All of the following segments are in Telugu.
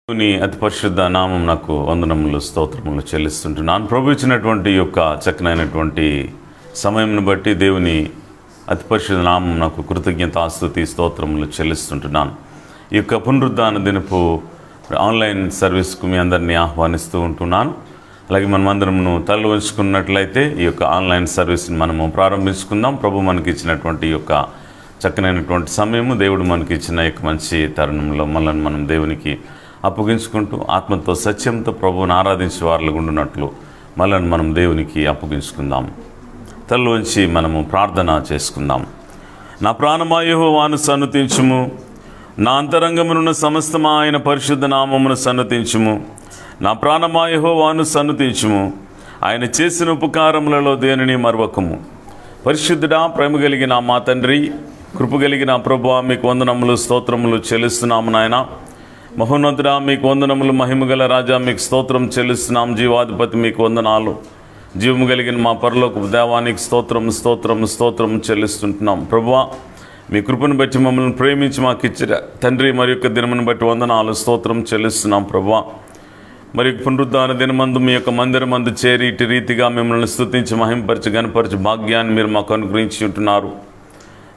దేవుని అతి పరిశుద్ధ నామం నాకు వందనములు స్తోత్రములు చెల్లిస్తుంటున్నాను. ప్రభు ఇచ్చినటువంటి యొక్క చక్కనైనటువంటి సమయంను బట్టి దేవుని అతి పరిశుద్ధ నామం నాకు కృతజ్ఞతాస్తుతి స్తోత్రములు చెల్లిస్తుంటున్నాను. ఈ యొక్క పునరుద్ధాన దినపు ఆన్లైన్ సర్వీస్కు మీ అందరినీ ఆహ్వానిస్తూ ఉంటున్నాను. అలాగే మనమందరము తల వంచుకున్నట్లయితే ఈ యొక్క ఆన్లైన్ సర్వీస్ని మనము ప్రారంభించుకుందాం. ప్రభు మనకి ఇచ్చినటువంటి యొక్క చక్కనైనటువంటి సమయము, దేవుడు మనకి ఇచ్చిన యొక్క మంచి తరుణంలో మనల్ని మనం దేవునికి అప్పగించుకుంటూ ఆత్మతో సత్యంతో ప్రభువుని ఆరాధించే వారులుగా ఉండునట్లు మనల్ని మనం దేవునికి అప్పగించుకుందాం. తలలోంచి మనము ప్రార్థన చేసుకుందాం. నా ప్రాణమా యెహోవాను సన్నుతించుము, నా అంతరంగమునున్న సమస్తమా ఆయన పరిశుద్ధ నామమును సన్నుతించుము. నా ప్రాణమా యెహోవాను సన్నుతించుము, ఆయన చేసిన ఉపకారములలో దేనిని మరవకము. పరిశుద్ధుడా, ప్రేమ కలిగిన మా తండ్రి, కృప కలిగిన ప్రభువా, మీకు వందనములు స్తోత్రములు చెల్లిస్తున్నాము. నాయన మహోన్నతుడా, మీకు వందనములు. మహిమగల రాజా, మీకు స్తోత్రం చెల్లిస్తున్నాం. జీవాధిపతి, మీకు వందనాలు. జీవము కలిగిన మా పరలోకపు దేవానికి స్తోత్రం స్తోత్రం స్తోత్రం చెల్లిస్తుంటున్నాం. ప్రభువా, మీ కృపను బట్టి మమ్మల్ని ప్రేమించి మాకు ఇచ్చిన తండ్రి మరి యొక్క దినమును బట్టి వందనాలు స్తోత్రం చెల్లిస్తున్నాం. ప్రభువా, మరి పునరుద్ధాన దినమందు మీ యొక్క మందిరమందు చేరి ఇటు రీతిగా మిమ్మల్ని స్తుతించి మహింపరిచి గణపరిచి భాగ్యాన్ని మీరు మాకు అనుగ్రహించి ఉంటున్నారు.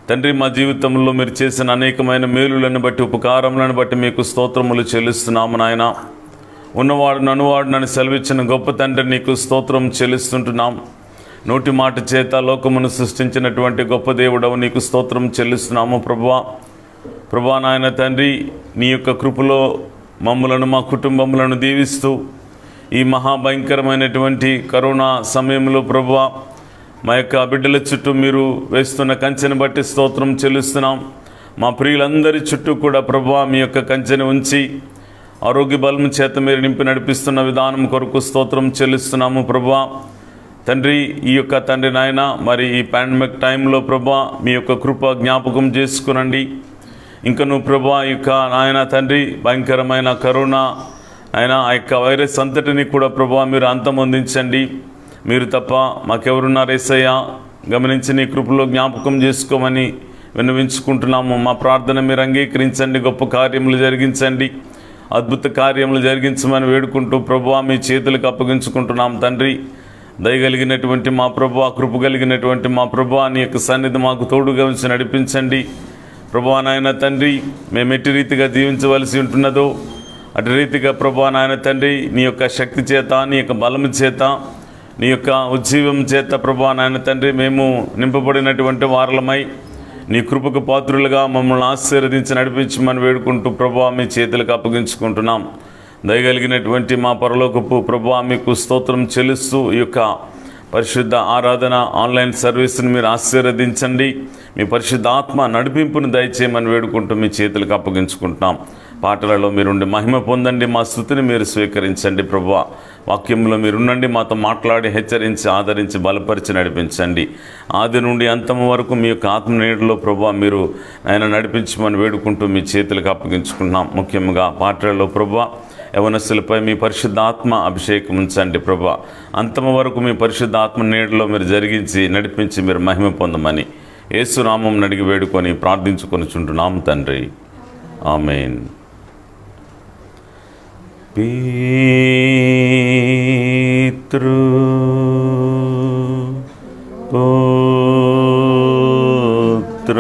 తండ్రి, మా జీవితంలో మీరు చేసిన అనేకమైన మేలులను బట్టి, ఉపకారములను బట్టి మీకు స్తోత్రములు చెల్లిస్తున్నాము. నాయన, ఉన్నవాడు నన్నువాడు నన్ను సెలవిచ్చిన గొప్ప తండ్రి, నీకు స్తోత్రం చెల్లిస్తుంటున్నాం. నోటి మాట చేత లోకమును సృష్టించినటువంటి గొప్ప దేవుడవు, నీకు స్తోత్రం చెల్లిస్తున్నాము. ప్రభువా నాయన తండ్రి, నీ యొక్క కృపలో మమ్ములను మా కుటుంబములను దీవిస్తూ ఈ మహాభయంకరమైనటువంటి కరోనా సమయంలో ప్రభువా, మా యొక్క బిడ్డల చుట్టూ మీరు వేస్తున్న కంచెను బట్టి స్తోత్రం చెల్లిస్తున్నాం. మా ప్రియులందరి చుట్టూ కూడా ప్రభువా మీ యొక్క కంచెను ఉంచి ఆరోగ్య బలము చేత మీరు నింపి నడిపిస్తున్న విధానం కొరకు స్తోత్రం చెల్లిస్తున్నాము. ప్రభువా తండ్రి, ఈ యొక్క తండ్రి నాయన, మరి ఈ పాండమిక్ టైంలో ప్రభువా మీ యొక్క కృప జ్ఞాపకం చేసుకునండి. ఇంకా నువ్వు ప్రభువా ఈ యొక్క నాయన తండ్రి భయంకరమైన కరోనా ఆయన ఆ యొక్క వైరస్ అంతటిని కూడా ప్రభువా మీరు అంతమొందించండి. మీరు తప్ప మాకెవరున్నారు యేసయ్యా, గమనించి నీ కృపలో జ్ఞాపకం చేసుకోమని విన్నవించుకుంటున్నాము. మా ప్రార్థన మీరు అంగీకరించండి, గొప్ప కార్యములు జరిగించండి, అద్భుత కార్యములు జరిగించమని వేడుకుంటూ ప్రభువా మీ చేతులకు అప్పగించుకుంటున్నాం. తండ్రి, దయగలిగినటువంటి మా ప్రభువా, కృప కలిగినటువంటి మా ప్రభువా, నీ యొక్క సన్నిధి మాకు తోడుగా ఉంచి నడిపించండి. ప్రభువా నాయన తండ్రి, మేము ఎట్టి రీతిగా జీవించవలసి ఉంటున్నదో అటు రీతిగా ప్రభువా నాయన తండ్రి నీ యొక్క శక్తి చేత, నీ యొక్క బలము చేత, నీ యొక్క ఉజ్జీవం చేత ప్రభువా నాయన తండ్రి మేము నింపబడినటువంటి వారలమై నీ కృపకు పాత్రులుగా మమ్మల్ని ఆశీర్వదించి నడిపించమని వేడుకుంటూ ప్రభువా మీ చేతులకు అప్పగించుకుంటున్నాం. దయగలిగినటువంటి మా పరలోకపు ప్రభువా మీకు స్తోత్రం చెల్లిస్తూ ఈ యొక్క పరిశుద్ధ ఆరాధన ఆన్లైన్ సర్వీస్ని మీరు ఆశీర్వదించండి. మీ పరిశుద్ధ ఆత్మ నడిపింపును దయచేయమని వేడుకుంటూ మీ చేతులకు అప్పగించుకుంటున్నాం. పాటలలో మీరుండి మహిమ పొందండి, మా స్తుతిని మీరు స్వీకరించండి. ప్రభువా వాక్యంలో మీరుండండి, మాతో మాట్లాడి హెచ్చరించి ఆదరించి బలపరిచి నడిపించండి. ఆది నుండి అంతము వరకు మీ యొక్క ఆత్మ నీడలో ప్రభువా మీరు ఆయన నడిపించమని వేడుకుంటూ మీ చేతులకు అప్పగించుకుంటున్నాం. ముఖ్యంగా పాటలలో ప్రభువా యవనస్తులపై మీ పరిశుద్ధ ఆత్మ అభిషేకం ఉంచండి. ప్రభువా అంతము వరకు మీ పరిశుద్ధ ఆత్మ నీడలో మీరు జరిగించి నడిపించి మీరు మహిమ పొందమని యేసు నామం అడిగి వేడుకొని ప్రార్థించుకొనిచుంటున్నాం తండ్రి, ఆమేన్. పితృ పుత్ర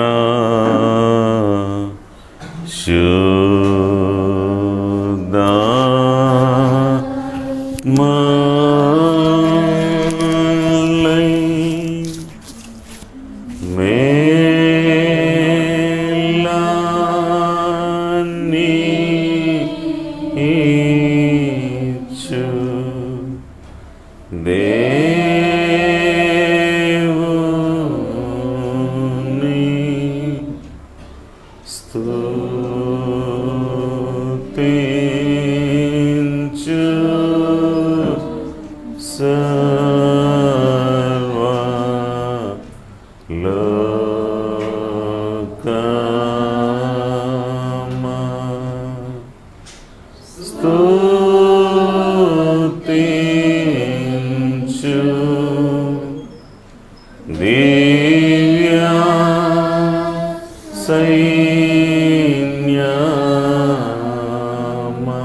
సైన్యమా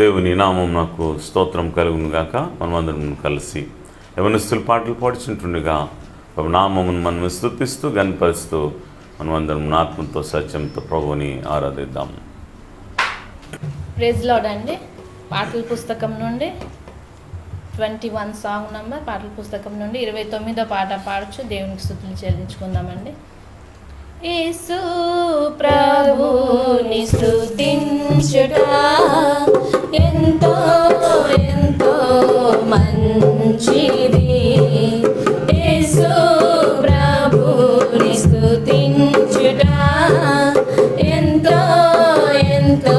దేవుని నామం నాకు స్తోత్రం కలుగును గాక. మనమందరం కలిసి యవనస్తులు పాటలు పాడుచుంటుండగా నామమును మనం స్తుతిస్తూ గణపరుస్తూ మనమందరం ఆత్మతో సత్యంతో ప్రభువుని ఆరాధిద్దాం. ప్రైజ్ లార్డ్ అండి. పాటల పుస్తకం నుండి 21 సాంగ్ నంబర్, పాటల పుస్తకం నుండి 29వ పాట పాడచ్చు. దేవునికి స్తుతులు చెల్లించుకుందామండి. యేసు ప్రభుని స్తుతించుట ఎంతో ఎంతో మంచిది. యేసు ప్రభుని స్తుతించుట ఎంతో ఎంతో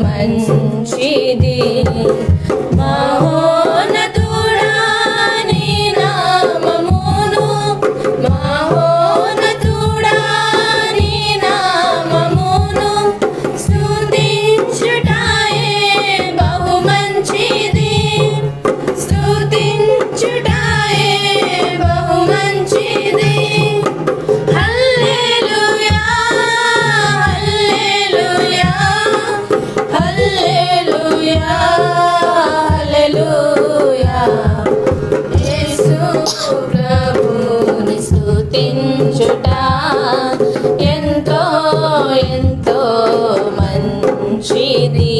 మంచిది. మహోన్నతుడా నీ నామమును, మహోన్నతుడా నీ నామమును స్తుతించుటయే బహు మంచిది. స్తుతించుటయే బహు మంచిది. హల్లెలూయా హల్లెలూయా హల్లెలూయా హల్లెలూయా. యేసు ప్రభుని స్తుతించుట ఎంతో ఎంతో మంచిది.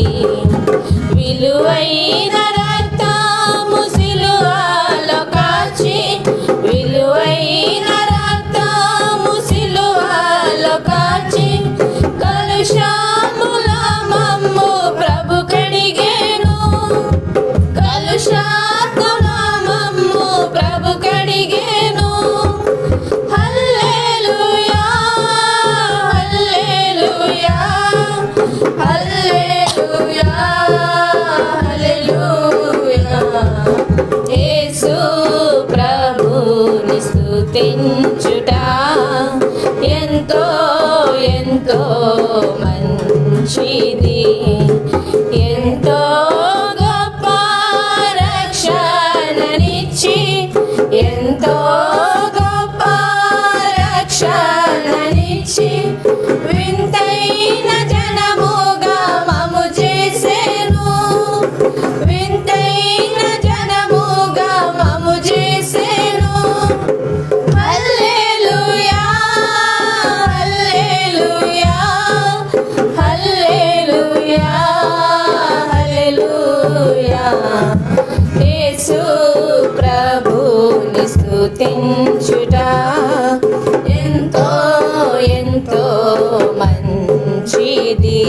విలువైన రక్తము సిలువలో కాచి, విలువైన రక్తము సిలువలో కాచి, కలుషముల మమ్ము ప్రభు కడిగేను, కలుషాత్ముల మమ్ము ప్రభు కడిగేను. హల్లెలూయా హల్లెలూయా హల్లెలూయా హల్లెలూయా. యేసు ప్రభుని స్తుతించుట ఎంతో ఎంతో మంచిది. ఎంతో గొప్ప రక్షణనిచ్చి, ఎంతో గొప్ప రక్షణనిచ్చి, వింతైన జనముగా మము చేసెను, వింతైన జనముగా మము చేసెను. హల్లెలూయా హల్లెలూయా హల్లెలూయా హల్లెలూయా. యేసు ప్రభుని స్తుతించుట ఎంతో ఎంతో మంచిది.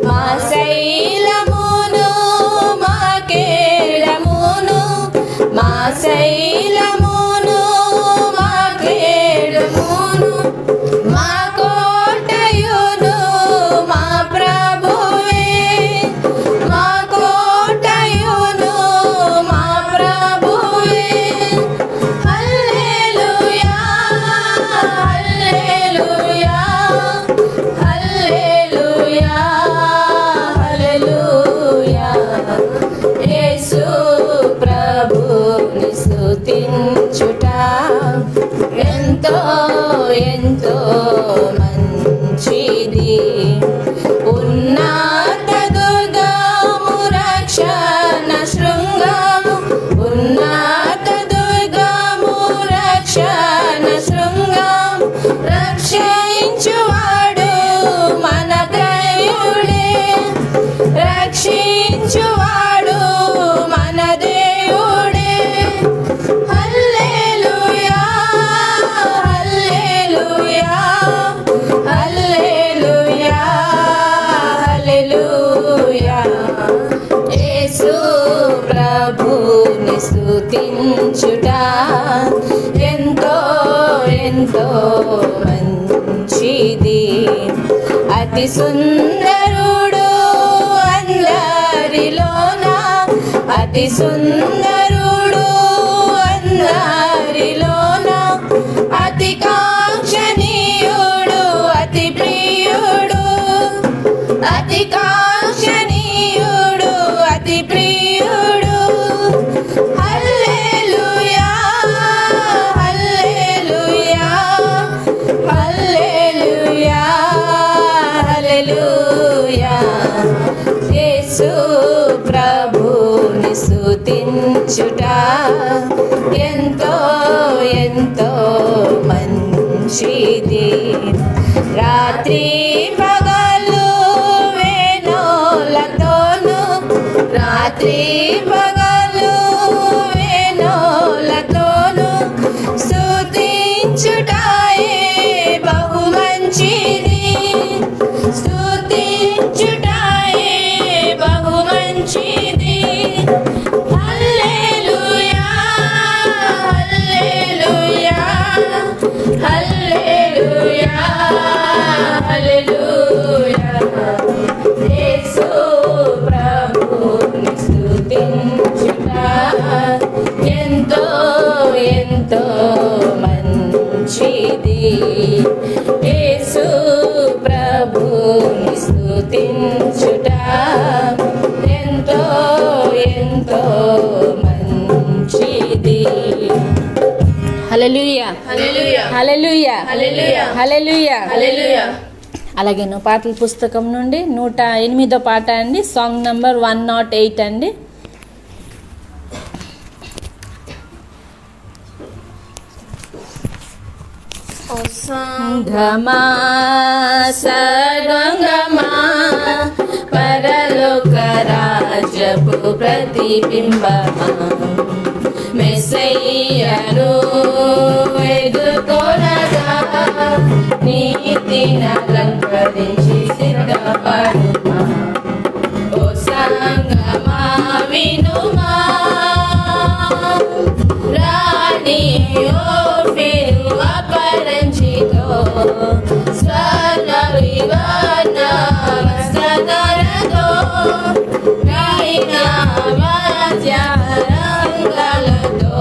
మా శైలమును మా కేడమును, మా శైలమును మా కేడమును, మా కోటయును మా ప్రభువే, మా కోటయును మా ప్రభువే. హల్లెలూయా హల్లెలూయా హల్లెలూయా హల్లెలూయా. యేసు ప్రభుని స్తుతించుట ఎంతో ఎంతో మంచిది. ఉన్నత దుర్గము రక్షణ శృంగము, ఉన్నత దుర్గము రక్షణ శృంగము, రక్షించువాడు మన దైవుడే, రక్షించువాడు మన దేవుడే. హల్లెలూయా హల్లెలూయా హల్లెలూయా హల్లెలూయా. యేసు ప్రభుని స్తుతించుట ఎంతో ఎంతో మంచిది. అతి సుందరుడు అందరిలోన, అతి సుందరుడు అందరిలోన, అతి కాంక్షణీయుడు అతి ప్రియుడు, అతి కాంక్షణీయుడు అతి ప్రియుడు. హల్లెలూయా హల్లెలూయా హల్లెలూయా హల్లెలూయా. యేసు ఎంతో మంచిది. యేసు ప్రభుని స్తుతించుట ఎంతో ఎంతో మంచిది. హల్లెలూయా హల్లెలూయా హల్లెలూయా హల్లెలూయా హల్లెలూయా. హల్లెలూయా. అలాగే పాటల పుస్తకం నుండి 108వ పాట అండి, సాంగ్ నంబర్ 108 అండి. సంగమా సర్వంగమా పరలోక రాజపు ప్రతిబింబమా మెస్సయ్యను ఎదుర్కొనగా నీతిని అలంకరించి సిద్ధపడుమా. ఓ సంగమా వినుమా రాణి ఓఫీరు అపరంజితో స్వర్ణ వివర్ణ వస్త్రధరతో నయన వాద్యరంగలతో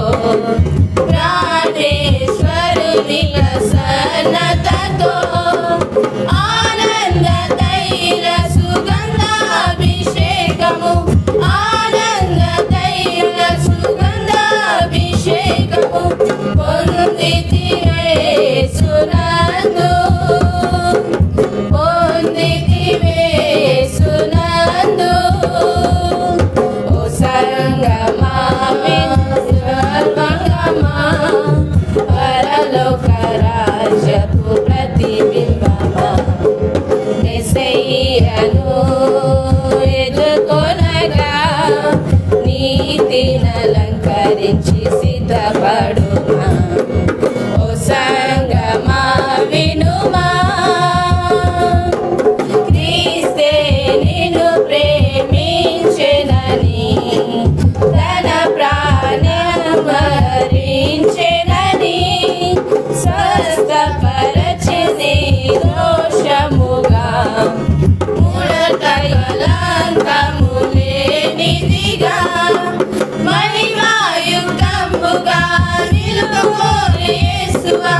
ప్రాణేశ్వరుని ప్రసన్నతతో ఆనంద తైల సుగంధాభిషేకము ఆనంద తైల సుగంధాభిషేకము పొందితివే సునందు పొందితివే సునందు. ఓ సంగమా సర్వంగమా పరలోక రాజపు ప్రతిబింబమా మెస్సయ్యను ఎదుర్కొనగా నీతిని అలంకరించి సిద్ధపడుమా. ఓ సంగమా వినుమా క్రీస్తే నిన్ను ప్రేమించెనని తన ప్రాణమరించెనని స్వస్థపరచెని దోషముగా ముడతలంతము లేనిదిగా మహిమాయుక్తముగా నిలుపుకోని యేసువా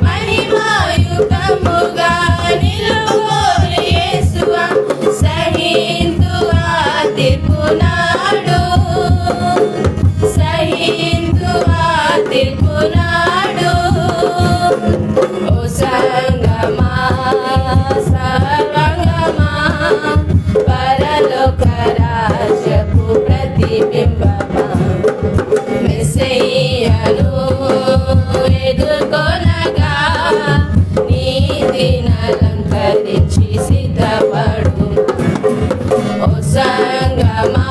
మహిమాయుక్తముగా నిలుపుకోని యేసువా సహింతువా తీర్పునాడు సహింతువా తీర్పునాడు. ఓ సంగమా సర్వంగమా పరలోక రాజపు ప్రతిబింబమా మెస్సయ్యను ఎదుర్కొనగా నీతిని అలంకరించి సిద్ధపడుమా. ఓ సంగమా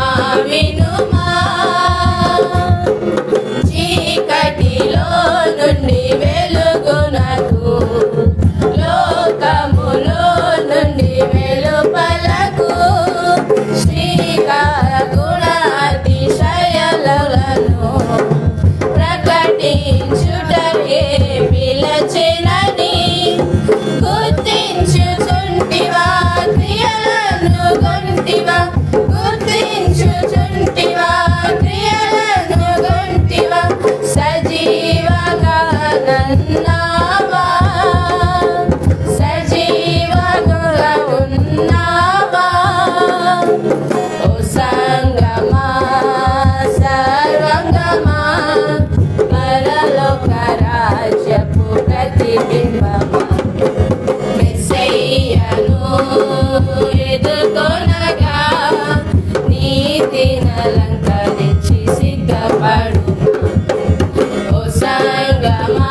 వినుమా చీకటిలో నుండి వెలుగునకు లోకములో నుండి వెలుపలకు శ్రీకాగుణ అతిశయలను ప్రకటించుటకే పిలచెనని గుర్తించుచుంటివా క్రియలను గొంటివా గుర్తించుచుంటివా క్రియలను గొంటివా సజీవగా నన్నావా సజీవగా ఉన్నావా. ఓ సంగమా సర్వంగమా పరలోక రాజ్యపు ప్రతిబింబమా మెస్సయ్యను ఎదుర్కొనగా నీతిని అలంకరించి సిద్ధపడుమా. ఓ సంగమా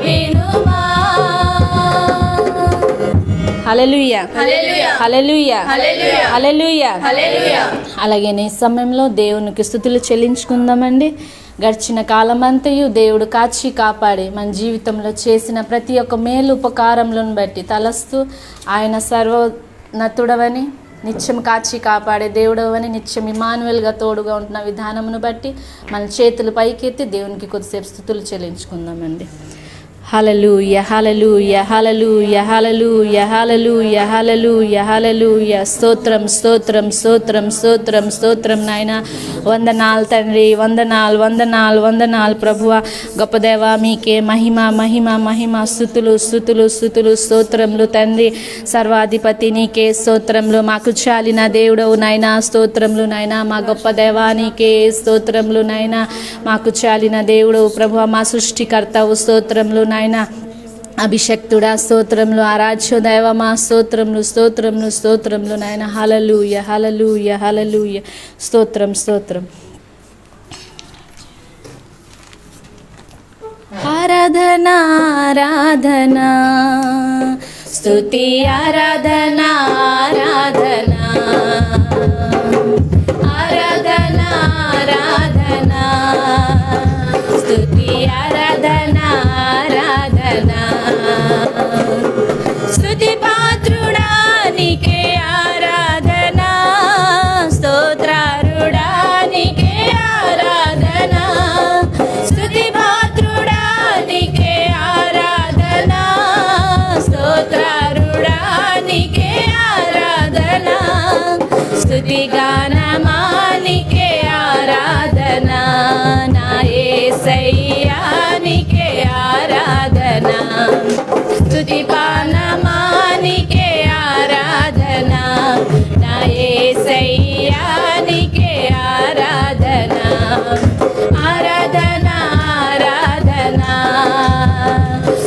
వినుమా. హల్లెలూయా హల్లెలూయా హల్లెలూయా హల్లెలూయా హల్లెలూయా. హల్లెలూయా. అలాగే ఈ సమయంలో దేవునికి స్తుతులు చెల్లించుకుందామండి. గడిచిన కాలమంతయు దేవుడు కాచి కాపాడి మన జీవితంలో చేసిన ప్రతి ఒక్క మేలు ఉపకారములను బట్టి తలస్తూ ఆయన సర్వోన్నతుడవని నిత్యం కాచి కాపాడే దేవుడవని నిత్యం ఇమానువేల్గా తోడుగా ఉంటున్న విధానమును బట్టి మన చేతులు పైకెత్తి దేవునికి కొద్దిసేపు స్తుతులు చెల్లించుకుందామండి. హల్లెలూయా హల్లెలూయా హల్లెలూయా హల్లెలూయా హల్లెలూయా హల్లెలూయా హల్లెలూయా. స్తోత్రం స్తోత్రం స్తోత్రం స్తోత్రం స్తోత్రం నాయన. వందనాలు తండ్రి, వందనాలు వందనాలు వందనాలు ప్రభువా. గొప్ప దేవా మీకే మహిమ మహిమ మహిమ. స్తుతులు స్తుతులు స్తుతులు స్తోత్రములు తండ్రి. సర్వాధిపతి నీకే స్తోత్రములు. మాకు చాలిన దేవుడవు నాయన స్తోత్రములు నాయన. మా గొప్ప దేవా నీకే స్తోత్రములు నాయన. మాకు చాలిన దేవుడవు ప్రభువా. మా సృష్టికర్తవు స్తోత్రములు నాయన. అభిషక్తుడా స్తోత్రములు. ఆరాధ్య దైవమా స్తోత్రములు స్తోత్రములు స్తోత్రములు నాయన. హల్లెలూయా హల్లెలూయా హల్లెలూయా. స్తోత్రం స్తోత్రం. ఆరాధన ఆరాధన స్తుతి ఆరాధన ఆరాధన ఆరాధన ఆరాధన స్తుతి ఆరాధన ఆరాధన. స్తుతి పాత్రుడా నీకే ఆరాధన, స్తోత్రారుడా నీకే ఆరాధన. స్తుతి పాత్రుడా నీకే ఆరాధన, స్తోత్రారుడా నీకే ఆరాధన. స్తుతి గానమా నీకే ఆరాధన, నా యేసయ్యా నీకే ఆరాధన. స్తుతి పానమా నీకే ఆరాధన, నా యేసయ్యా నీకే ఆరాధన. ఆరాధన ఆరాధన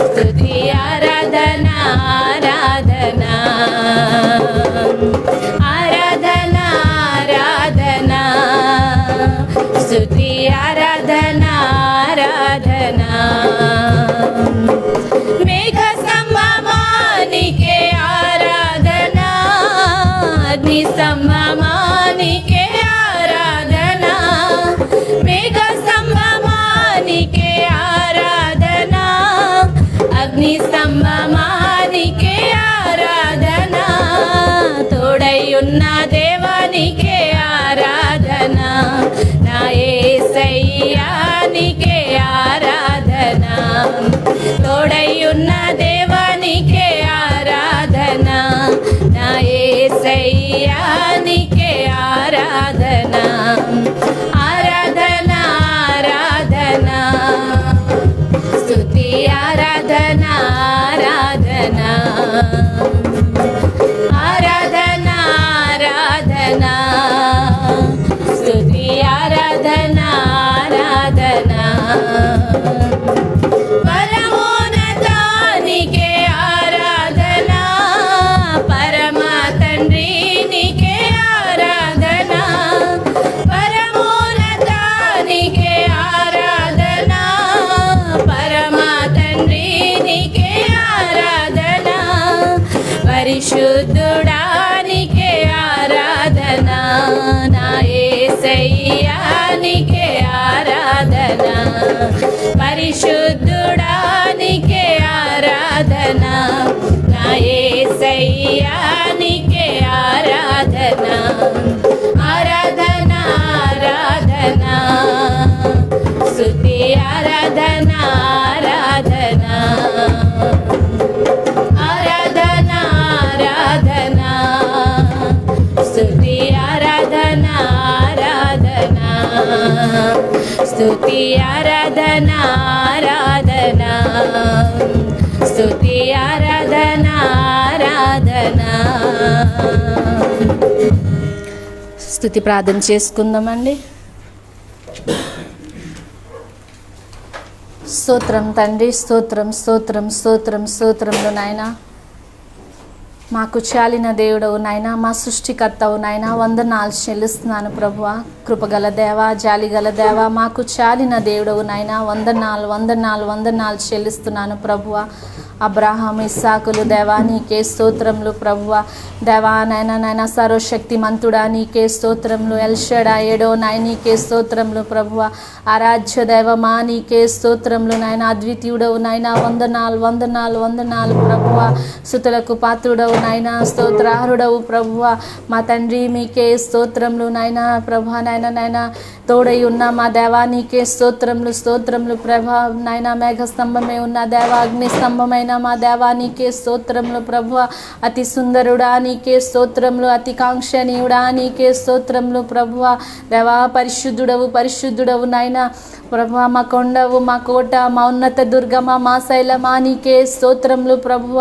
స్తుతి ఆరాధన ఆరాధన ఆరాధన ఆరాధన స్తుతి ఆరాధన ఆరాధన. మేఘ స్తంభమానికే ఆరాధన, అగ్ని స్తంభమానికే ఆరాధన. మేఘ స్తంభమానికే ఆరాధన, అగ్ని స్తంభమానికే ఆరాధన. తోడై ఉన్న దేవానికే ఆరాధన, నా యేసయ్యా నీకే ఆరాధన. తోడై ఉన్న దేవానికే ఆరాధన, నా యేసయ్యా నీకే ఆరాధన. ఆరాధన ఆరాధన స్తుతి ఆరాధన ఆరాధన ఆరాధన ఆరాధన స్తుతి ఆరాధన ఆరాధన. పరమోన్నతానికే ఆరాధన, పరమ తండ్రి నీకే ఆరాధన. పరమోన్నతానికే ఆరాధన, పరమ తండ్రి నీకే ఆరాధన. పరిశుద్ధుడా నీకే ఆరాధన, నా యేసయ్యా నీకే ఆరాధన. పరిశుద్ధుడా నీకే ఆరాధన, నా యేసయ్యా నీకే ఆరాధన. ఆరాధన ఆరాధన స్తుతి ఆరాధన ఆరాధన ఆరాధన ఆరాధన స్తుతి ఆరాధన ఆరాధన స్తుతి ఆరాధన ఆరాధన స్తుతి ఆరాధన ఆరాధన. స్తుతి ప్రార్థన చేసుకుందామండి. స్తోత్రం తండ్రి, స్తోత్రం స్తోత్రం స్తోత్రం స్తోత్రంలో నాయన. మాకు చాలిన దేవుడవు నాయన, మా సృష్టికర్తవు నాయన. వందనాలు చెల్లిస్తున్నాను ప్రభువా. కృపగల దేవా, జాలిగల దేవా, మాకు చాలిన దేవుడవు నాయన. వందనాలు వందనాలు వందనాలు చెల్లిస్తున్నాను ప్రభువా. అబ్రాహాం ఇస్సాకులు దేవా నీకే స్తోత్రములు ప్రభువా. దేవా నాయన నాయన సర్వశక్తి మంతుడా నీకే స్తోత్రములు. ఎల్షడా ఏడో నాయ నీకే స్తోత్రములు ప్రభువా. ఆరాధ్య దైవమా నీకే స్తోత్రములు నాయన. అద్వితీయుడవు నాయన. వందనాలు వందనాలు వందనాలు ప్రభువా. స్తుతులకు పాత్రుడవు నాయన. స్తోత్రారుడవు ప్రభువా. మా తండ్రి మీకే స్తోత్రములు నాయన. ప్రభువా నాయన నాయన తోడై ఉన్న మా దేవా నీకే స్తోత్రములు స్తోత్రములు ప్రభా నాయన మేఘస్తంభమే ఉన్న దేవా అగ్ని స్తంభమైన మా దేవా నీకే స్తోత్రములు ప్రభు అతి సుందరుడా నీకే స్తోత్రములు అతి కాంక్షణీయుడా నీకే స్తోత్రములు ప్రభువ దేవా పరిశుద్ధుడవు నాయన ప్రభా మా కొండవు మా కోట మా ఉన్నత దుర్గమ మా శైలమా నీకే స్తోత్రములు ప్రభువ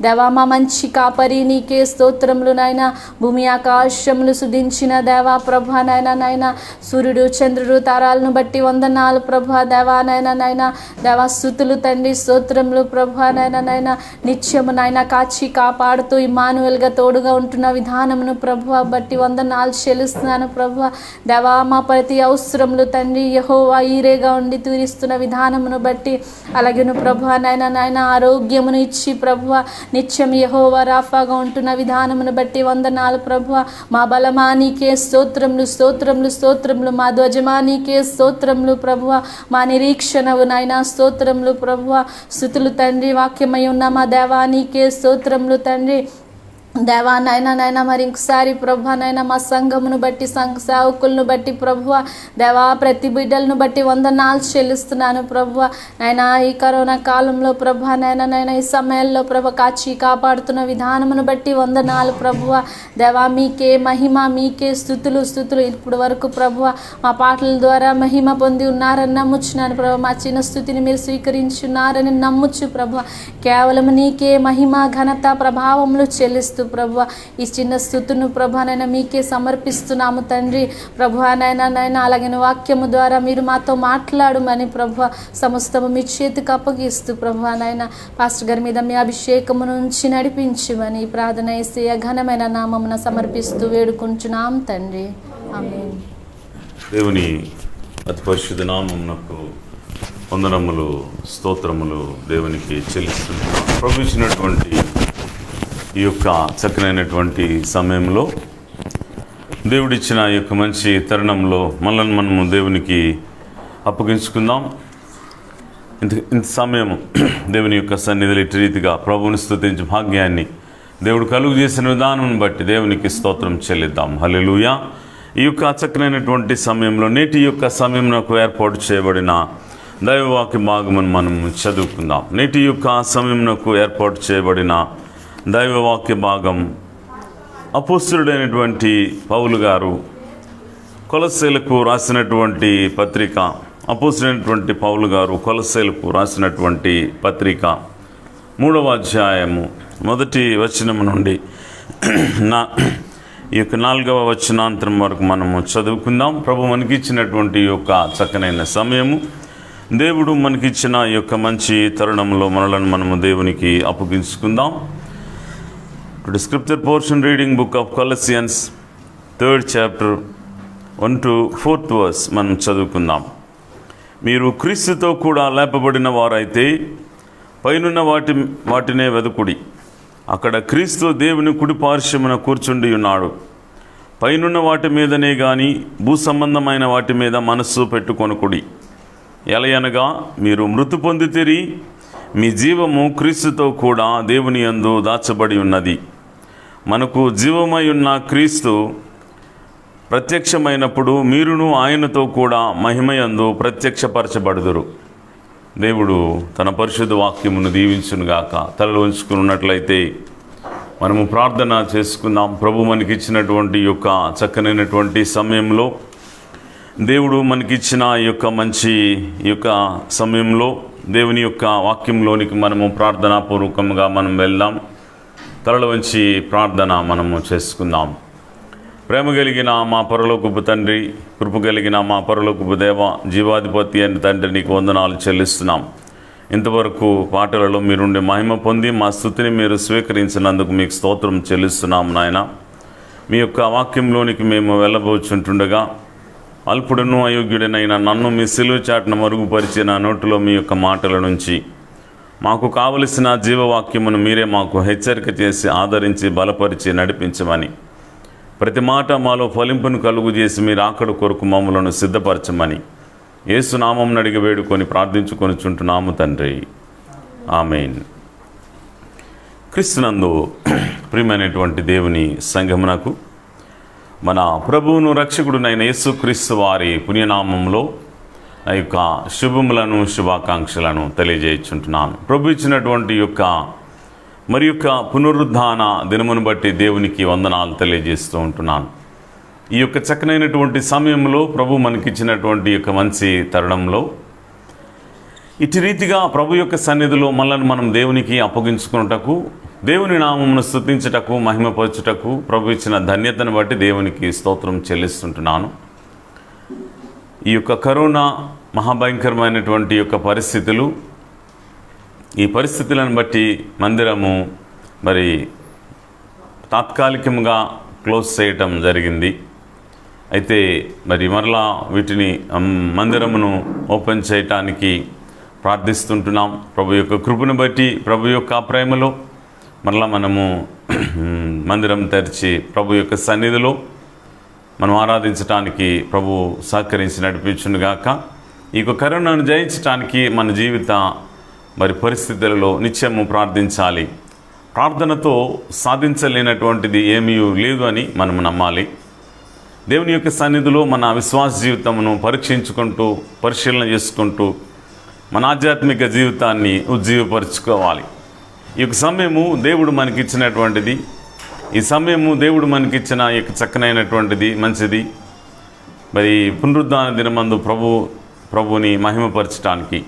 దేవా మా మంచి కాపరి నీకే స్తోత్రములు నాయన భూమి ఆకాశములు సుధించిన దేవా ప్రభా నాయన సూర్యుడు చంద్రుడు తారాలను బట్టి వందనాలు ప్రభా దేవా నాయన దేవా స్తుతులు తండ్రి స్తోత్రములు ప్రభా నాయన నిత్యము నాయన కాచి కాపాడుతూ ఇమ్మానుయేల్గా తోడుగా ఉంటున్న విధానమును ప్రభువ బట్టి వందనాలు చెల్లిస్తున్నాను ప్రభువ దేవా మా ప్రతి అవసరములు తండ్రి యెహోవా ఈరేగా ఉండి తీరుస్తున్న విధానమును బట్టి అలాగేను ప్రభువ నాయన ఆరోగ్యమును ఇచ్చి ప్రభువ నిత్యం యెహోవా రాఫాగా ఉంటున్న విధానమును బట్టి వందనాలు ప్రభువ మా బలమా నీకే స్తోత్రములు మా ధ్వజమా నీకే స్తోత్రములు ప్రభువ మా నిరీక్షణవు నాయన స్తోత్రములు ప్రభువ స్తుతులు తండ్రి వాక్యమై ఉన్న మా దేవా నీకే స్తోత్రములు తండ్రి దేవా నాయన మరి ఇంకొకసారి ప్రభా నాయన మా సంఘమును బట్టి సంఘ సేవకులను బట్టి ప్రభువ దేవా ప్రతి బిడ్డలను బట్టి వందనాలు చెల్లిస్తున్నాను ప్రభువ నాయన ఈ కరోనా కాలంలో ప్రభా నాయన ఈ సమయాల్లో ప్రభ కాచి కాపాడుతున్న విధానమును బట్టి వందనాలు ప్రభువ దేవా మీకే మహిమ మీకే స్తుతులు ఇప్పుడు వరకు ప్రభువ మా పాటల ద్వారా మహిమ పొంది ఉన్నారని నమ్ముచున్నాను ప్రభు మా చిన్న స్తుతిని మీరు స్వీకరించున్నారని నమ్ముచు ప్రభు కేవలం నీకే మహిమ ఘనత ప్రభావములు చెల్లిస్తూ ప్రభువ ఈ చిన్న స్తుతును ప్రభానైనా మీకే సమర్పిస్తున్నాము తండ్రి ప్రభువానైనా అలాగే వాక్యము ద్వారా మీరు మాతో మాట్లాడమని ప్రభు సమస్తము మీ చేతికి అప్పగిస్తూ ప్రభువానైనా పాస్టర్ గారి మీద మీ అభిషేకమును ఉంచి నడిపించమని ప్రార్థన యేసయ్య ఘనమైన నామమున సమర్పిస్తూ వేడుకుంటున్నాం తండ్రి ఆమేన్. దేవుని అతి పరిశుద్ధ నామమునకు వందనములు స్తోత్రములు దేవునికి చెల్లిస్తున్నాం. ప్రభు ఇచ్చినటువంటి ఈ యొక్క చక్కనైనటువంటి సమయంలో దేవుడిచ్చిన ఈ యొక్క మంచి తరుణంలో మనము దేవునికి అప్పగించుకుందాం. ఇంత సమయం దేవుని యొక్క సన్నిధిలో ఇటు రీతిగా ప్రభువుని స్తుతించే భాగ్యాన్ని దేవుడు కలుగు చేసిన విధానం బట్టి దేవునికి స్తోత్రం చెల్లిద్దాం. హల్లెలూయా. ఈ యొక్క చక్కనైనటువంటి సమయంలో నేటి యొక్క సమయంలో ఏర్పాటు చేయబడిన దైవవాక్య భాగమును మనము చదువుకుందాం. నేటి యొక్క సమయంలో ఏర్పాటు చేయబడిన దైవవాక్య భాగం అపోస్తలుడైనటువంటి పౌలు గారు కొలస్సీలకు రాసినటువంటి పత్రిక. అపోస్తలుడైనటువంటి పౌలు గారు కొలస్సీలకు రాసినటువంటి పత్రిక 3వ అధ్యాయము 1వ వచనము నుండి ఈ యొక్క 4వ వచనాంతరం వరకు మనము చదువుకుందాం. ప్రభు మనకిచ్చినటువంటి ఈ యొక్క చక్కనైన సమయము, దేవుడు మనకిచ్చిన ఈ యొక్క మంచి తరుణంలో మనము దేవునికి అప్పగించుకుందాం. The scripture portion reading book of Colossians 3rd chapter 1 to 4th verse మనం చదువుకుందాం. మీరు క్రీస్తుతో కూడా లేపబడిన వారైతే పైనున్న వాటినే వెదుకుడి, అక్కడ క్రీస్తు దేవుని కుడి పార్శ్వమున కూర్చుండి ఉన్నాడు. పైనున్న వాటి మీదనే గాని భూ సంబంధమైన వాటి మీద మనస్సు పెట్టుకొనుకుడి. ఎలయనగా మీరు మృతి పొందితిరి, మీ జీవము క్రీస్తుతో కూడా దేవుని యందు దాచబడి ఉన్నది. మనకు జీవమై ఉన్న క్రీస్తు ప్రత్యక్షమైనప్పుడు మీరును ఆయనతో కూడా మహిమయందు ప్రత్యక్షపరచబడుదురు. దేవుడు తన పరిశుద్ధ వాక్యమును దీవించునుగాక. తలలు ఉంచుకున్నట్లయితే మనము ప్రార్థన చేసుకుందాం. ప్రభు మనకిచ్చినటువంటి యొక్క చక్కనైనటువంటి సమయంలో దేవుడు మనకిచ్చిన ఈ యొక్క మంచి ఈ యొక్క సమయంలో దేవుని యొక్క వాక్యంలోనికి మనము ప్రార్థనాపూర్వకంగా మనం వెళ్దాం. తలలు వంచి ప్రార్థన మనము చేసుకుందాం. ప్రేమ కలిగిన మా పరలోకపు తండ్రి, కృప కలిగిన మా పరలోకపు దేవ, జీవాధిపతి అని తండ్రి నీకు వందనాలు చెల్లిస్తున్నాం. ఇంతవరకు పాటలలో మీరుండి మహిమ పొంది మా స్తుతిని మీరు స్వీకరించినందుకు మీకు స్తోత్రం చెల్లిస్తున్నాం నాయన. మీ యొక్క వాక్యంలోనికి మేము వెళ్ళబోచుంటుండగా అల్పుడును అయోగ్యుడనైన నన్ను మీ సిలువ చాటును మరుగుపరిచిన నోటిలో మీ యొక్క మాటల నుంచి మాకు కావలసిన జీవవాక్యమును మీరే మాకు హెచ్చరిక చేసి ఆదరించి బలపరిచి నడిపించమని, ప్రతి మాట మాలో ఫలింపును కలుగు చేసి మీరు ఆకడు కొరకు మమ్మలను సిద్ధపరచమని యేసు నామమున అడిగి వేడుకొని ప్రార్థించుకొనుచుంటున్నాము తండ్రి. ఆమేన్. క్రీస్తునందు ప్రియమైనటువంటి దేవుని సంఘమునకు మన ప్రభువును రక్షకుడునైన యేసుక్రీస్తు వారి పుణ్యనామంలో ఆ యొక్క శుభములను శుభాకాంక్షలను తెలియజేయుచుంటున్నాను. ప్రభు ఇచ్చినటువంటి మరి యొక్క పునరుద్ధాన దినమును బట్టి దేవునికి వందనాలు తెలియజేస్తూ ఉంటున్నాను. ఈ యొక్క చక్కనైనటువంటి సమయంలో ప్రభు మనకిచ్చినటువంటి యొక్క మంచి తరుణంలో ఇటు రీతిగా ప్రభు యొక్క సన్నిధిలో మనల్ని మనం దేవునికి అప్పగించుకున్నటకు, దేవుని నామమును స్తుతించుటకు, మహిమపరచుటకు ప్రభు ఇచ్చిన ధన్యతను బట్టి దేవునికి స్తోత్రం చెల్లిస్తుంటున్నాను. ఈ యొక్క కరోనా మహాభయంకరమైనటువంటి యొక్క పరిస్థితులు, ఈ పరిస్థితులను బట్టి మందిరము మరి తాత్కాలికంగా క్లోజ్ చేయటం జరిగింది. అయితే మరి మరలా వీటిని మందిరమును ఓపెన్ చేయటానికి ప్రార్థిస్తుంటున్నాం. ప్రభు యొక్క కృపను బట్టి, ప్రభు యొక్క ప్రేమలో మరలా మనము మందిరం తెరిచి ప్రభు యొక్క సన్నిధిలో మనం ఆరాధించడానికి ప్రభు సహకరించి నడిపించునుగాక. ఈ యొక్క కరోనాను జయించడానికి మన జీవిత మరి పరిస్థితులలో నిత్యము ప్రార్థించాలి. ప్రార్థనతో సాధించలేనటువంటిది ఏమీ లేదు అని మనం నమ్మాలి. దేవుని యొక్క సన్నిధిలో మన విశ్వాస జీవితమును పరీక్షించుకుంటూ, పరిశీలన చేసుకుంటూ మన ఆధ్యాత్మిక జీవితాన్ని ఉజ్జీవపరుచుకోవాలి. ఈ యొక్క సమయము దేవుడు మనకిచ్చినటువంటిది. ఈ సమయము దేవుడు మనకిచ్చిన ఈ యొక్క చక్కనైనటువంటిది, మంచిది. మరి పునరుద్ధాన దినమందు ప్రభుని మహిమపరచడానికి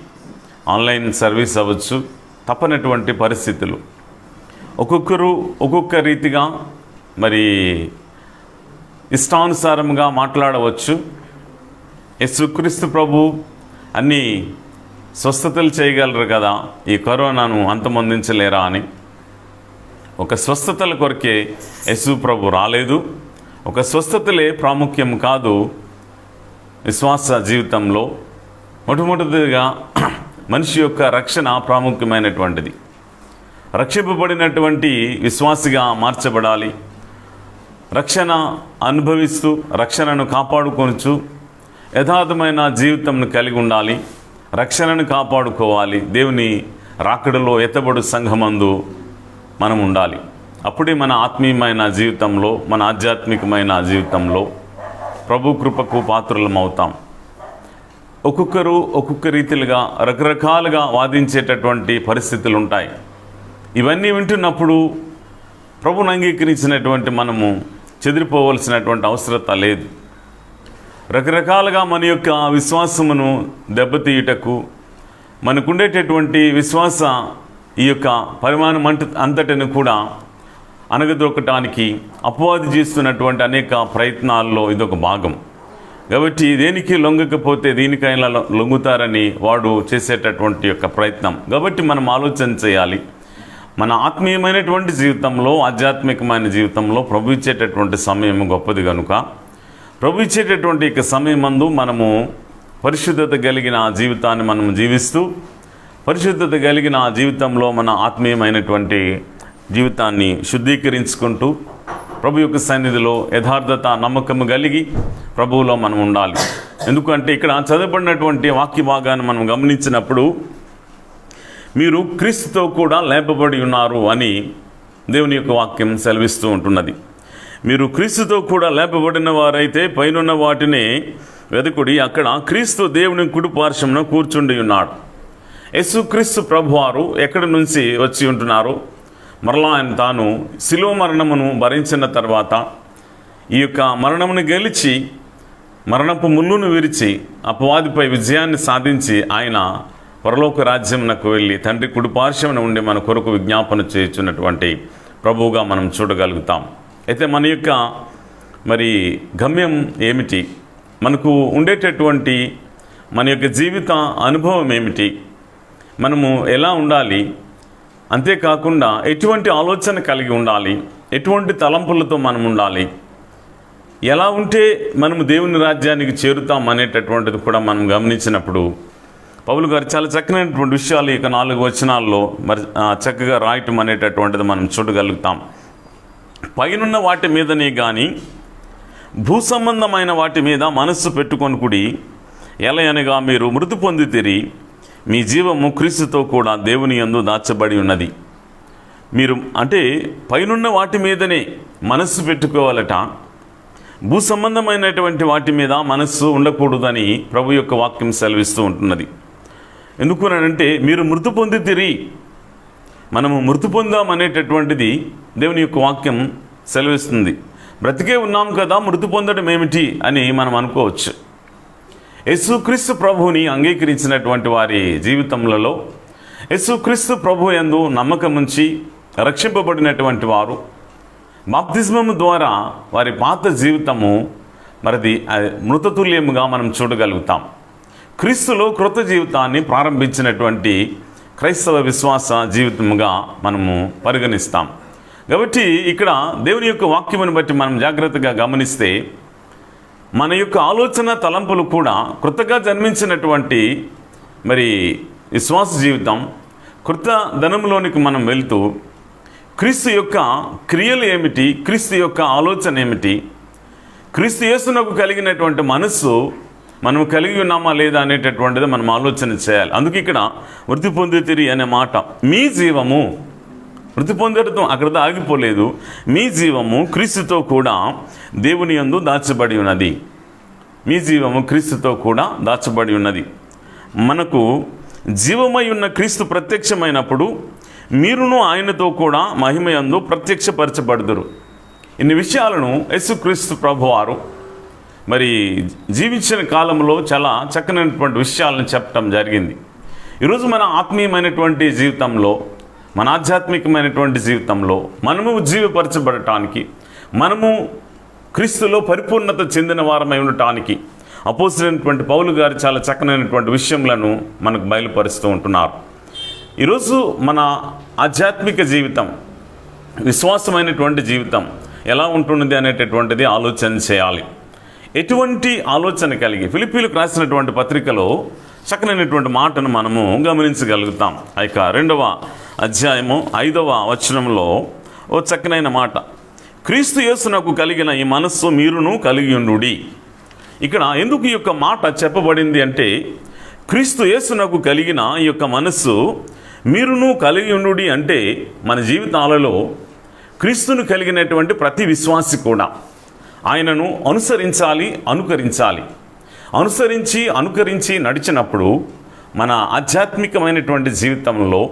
ఆన్లైన్ సర్వీస్ అవ్వచ్చు. తప్పనటువంటి పరిస్థితులు ఒక్కొక్కరు ఒక్కొక్క రీతిగా మరి ఇష్టానుసారంగా మాట్లాడవచ్చు. యేసుక్రీస్తు ప్రభు అన్నీ స్వస్థతలు చేయగలరు కదా, ఈ కరోనాను అంతమొందించలేరా అని. ఒక స్వస్థతల కొరకే యేసు ప్రభు రాలేదు. ఒక స్వస్థతలే ప్రాముఖ్యం కాదు విశ్వాస జీవితంలో. మొట్టమొదటిగా మనిషి యొక్క రక్షణ ప్రాముఖ్యమైనటువంటిది. రక్షింపబడినటువంటి విశ్వాసిగా మార్చబడాలి. రక్షణ అనుభవిస్తూ, రక్షణను కాపాడుకొనుచు యథార్థమైన జీవితంను కలిగి ఉండాలి. రక్షణను కాపాడుకోవాలి. దేవుని రాకడలో ఎత్తబడు సంఘమందు మనం ఉండాలి. అప్పుడే మన ఆత్మీయమైన జీవితంలో, మన ఆధ్యాత్మికమైన జీవితంలో ప్రభు కృపకు పాత్రలం అవుతాం. ఒక్కొక్కరు ఒక్కొక్క రీతిలుగా రకరకాలుగా వాదించేటటువంటి పరిస్థితులు ఉంటాయి. ఇవన్నీ వింటున్నప్పుడు ప్రభుని అంగీకరించినటువంటి మనము చెదిరిపోవలసినటువంటి అవసరత లేదు. రకరకాలుగా మన యొక్క విశ్వాసమును దెబ్బతీయుటకు, మనకుండేటటువంటి విశ్వాస ఈ యొక్క పరిమాణం అంతటిని కూడా అనగదొక్కటానికి అపవాది చేస్తున్నటువంటి అనేక ప్రయత్నాల్లో ఇదొక భాగం. కాబట్టి దేనికి లొంగకపోతే దీనికైనా లొంగుతారని వాడు చేసేటటువంటి యొక్క ప్రయత్నం. కాబట్టి మనం ఆలోచన చేయాలి. మన ఆత్మీయమైనటువంటి జీవితంలో, ఆధ్యాత్మికమైన జీవితంలో ప్రభు ఇచ్చేటటువంటి సమయం గొప్పది కనుక ప్రభు ఇచ్చేటటువంటి యొక్క సమయమందు మనము పరిశుద్ధత కలిగిన జీవితాన్ని మనము జీవిస్తూ, పరిశుద్ధత కలిగిన జీవితంలో మన ఆత్మీయమైనటువంటి జీవితాన్ని శుద్ధీకరించుకుంటూ ప్రభు యొక్క సన్నిధిలో యథార్థత, నమ్మకము కలిగి ప్రభువులో మనం ఉండాలి. ఎందుకంటే ఇక్కడ చదవబడినటువంటి వాక్య భాగాన్ని మనం గమనించినప్పుడు మీరు క్రీస్తుతో కూడా లేపబడి ఉన్నారు అని దేవుని యొక్క వాక్యం సెలవిస్తూ ఉంటున్నది. మీరు క్రీస్తుతో కూడా లేపబడిన వారైతే పైనున్న వాటినే వెదకుడి, అక్కడ క్రీస్తు దేవుని కుడి పార్శ్వమున కూర్చుండి ఉన్నాడు. యేసుక్రీస్తు ప్రభువారు ఎక్కడి నుంచి వచ్చి ఉంటున్నారు? మరలా ఆయన తాను శిలువ మరణమును భరించిన తర్వాత ఈ యొక్క మరణమును గెలిచి, మరణపు ముళ్ళును విరిచి అపవాదిపై విజయాన్ని సాధించి ఆయన పరలోక రాజ్యమునకు వెళ్ళి తండ్రి కుడి పార్శ్వమున ఉండి మన కొరకు విజ్ఞాపన చేయుచున్నటువంటి ప్రభువుగా మనం చూడగలుగుతాం. అయితే మన యొక్క మరి గమ్యం ఏమిటి? మనకు ఉండేటటువంటి మన యొక్క జీవిత అనుభవం ఏమిటి? మనము ఎలా ఉండాలి? అంతేకాకుండా ఎటువంటి ఆలోచన కలిగి ఉండాలి? ఎటువంటి తలంపులతో మనం ఉండాలి? ఎలా ఉంటే మనము దేవుని రాజ్యానికి చేరుతాం అనేటటువంటిది కూడా మనం గమనించినప్పుడు పౌలు గారు చాలా చక్కనైనటువంటి విషయాలు ఇక 4 వచనాల్లో మరి చక్కగా రాయటం అనేటటువంటిది మనం చూడగలుగుతాం. పైనున్న వాటి మీదనే కానీ భూ సంబంధమైన వాటి మీద మనస్సు పెట్టుకొనుకుడి, ఎలయనగా మీరు మృతి పొందితిరి, మీ జీవము క్రీస్తుతో కూడా దేవుని యందు దాచబడి ఉన్నది. మీరు అంటే పైనున్న వాటి మీదనే మనస్సు పెట్టుకోవాలట. భూ సంబంధమైనటువంటి వాటి మీద మనస్సు ఉండకూడదని ప్రభు యొక్క వాక్యం సెలవిస్తూ ఉంటున్నది. ఎందుకు అంటే మీరు మృతి పొందితిరి, మనము మృతి పొందాం అనేటటువంటిది దేవుని యొక్క వాక్యం సెలవిస్తుంది. బ్రతికే ఉన్నాం కదా, మృతి పొందడం ఏమిటి అని మనం అనుకోవచ్చు. యేసుక్రీస్తు ప్రభువుని అంగీకరించినటువంటి వారి జీవితములలో యేసుక్రీస్తు ప్రభు యందు నమ్మకం ఉంచి రక్షింపబడినటువంటి వారు బాప్తిస్మము ద్వారా వారి పాత జీవితము మరిది మృతతుల్యముగా మనం చూడగలుగుతాం. క్రీస్తులో కృత జీవితాన్ని ప్రారంభించినటువంటి క్రైస్తవ విశ్వాస జీవితముగా మనము పరిగణిస్తాం. కాబట్టి ఇక్కడ దేవుని యొక్క వాక్యమును బట్టి మనం జాగ్రత్తగా గమనిస్తే మన యొక్క ఆలోచన తలంపులు కూడా కృతగా జన్మించినటువంటి మరి విశ్వాస జీవితం కృత ధనంలోనికి మనం వెళ్తూ క్రీస్తు యొక్క క్రియలు ఏమిటి, క్రీస్తు యొక్క ఆలోచన ఏమిటి, క్రీస్తు యేసునకు కలిగినటువంటి మనస్సు మనం కలిగి ఉన్నామా లేదా అనేటటువంటిది మనం ఆలోచన చేయాలి. అందుకే ఇక్కడ వృత్తి పొందితిరి అనే మాట, మీ జీవము వృత్తి పొందడం అక్కడ ఆగిపోలేదు, మీ జీవము క్రీస్తుతో కూడా దేవుని యందు దాచబడి ఉన్నది. మీ జీవము క్రీస్తుతో కూడా దాచబడి ఉన్నది. మనకు జీవమై ఉన్న క్రీస్తు ప్రత్యక్షమైనప్పుడు మీరును ఆయనతో కూడా మహిమయందు ప్రత్యక్షపరచబడుదురు. ఇన్ని విషయాలను యేసుక్రీస్తు ప్రభువారు మరి జీవించిన కాలంలో చాలా చక్కనైనటువంటి విషయాలను చెప్పడం జరిగింది. ఈరోజు మన ఆత్మీయమైనటువంటి జీవితంలో, మన ఆధ్యాత్మికమైనటువంటి జీవితంలో మనము ఉజ్జీవపరచబడటానికి, మనము క్రీస్తులో పరిపూర్ణత చెందిన వారమై ఉండటానికి అపోస్తలుడైనటువంటి పౌలు గారు చాలా చక్కనైనటువంటి విషయములను మనకు బయలుపరుస్తూ ఉంటున్నారు. ఈరోజు మన ఆధ్యాత్మిక జీవితం, విశ్వాసమైనటువంటి జీవితం ఎలా ఉంటున్నది అనేటటువంటిది ఆలోచన చేయాలి. ఎటువంటి ఆలోచన కలిగి ఫిలిప్పీలకు రాసినటువంటి పత్రికలో చక్కనైనటువంటి మాటను మనము గమనించగలుగుతాం. ఇక 2వ అధ్యాయము 5వ వచనంలో ఓ చక్కనైన మాట, క్రీస్తు యేసునకు కలిగిన ఈ మనస్సు మీరును కలిగి ఉండుడి. ఇక్కడ ఎందుకు ఈ యొక్క మాట చెప్పబడింది అంటే, క్రీస్తు యేసునకు కలిగిన ఈ యొక్క మనస్సు మీరును కలిగి ఉండుడి అంటే మన జీవితాలలో క్రీస్తును కలిగినటువంటి ప్రతి విశ్వాసి కూడా ఆయనను అనుసరించాలి, అనుకరించాలి. అనుకరించి నడిచినప్పుడు మన ఆధ్యాత్మికమైనటువంటి జీవితంలో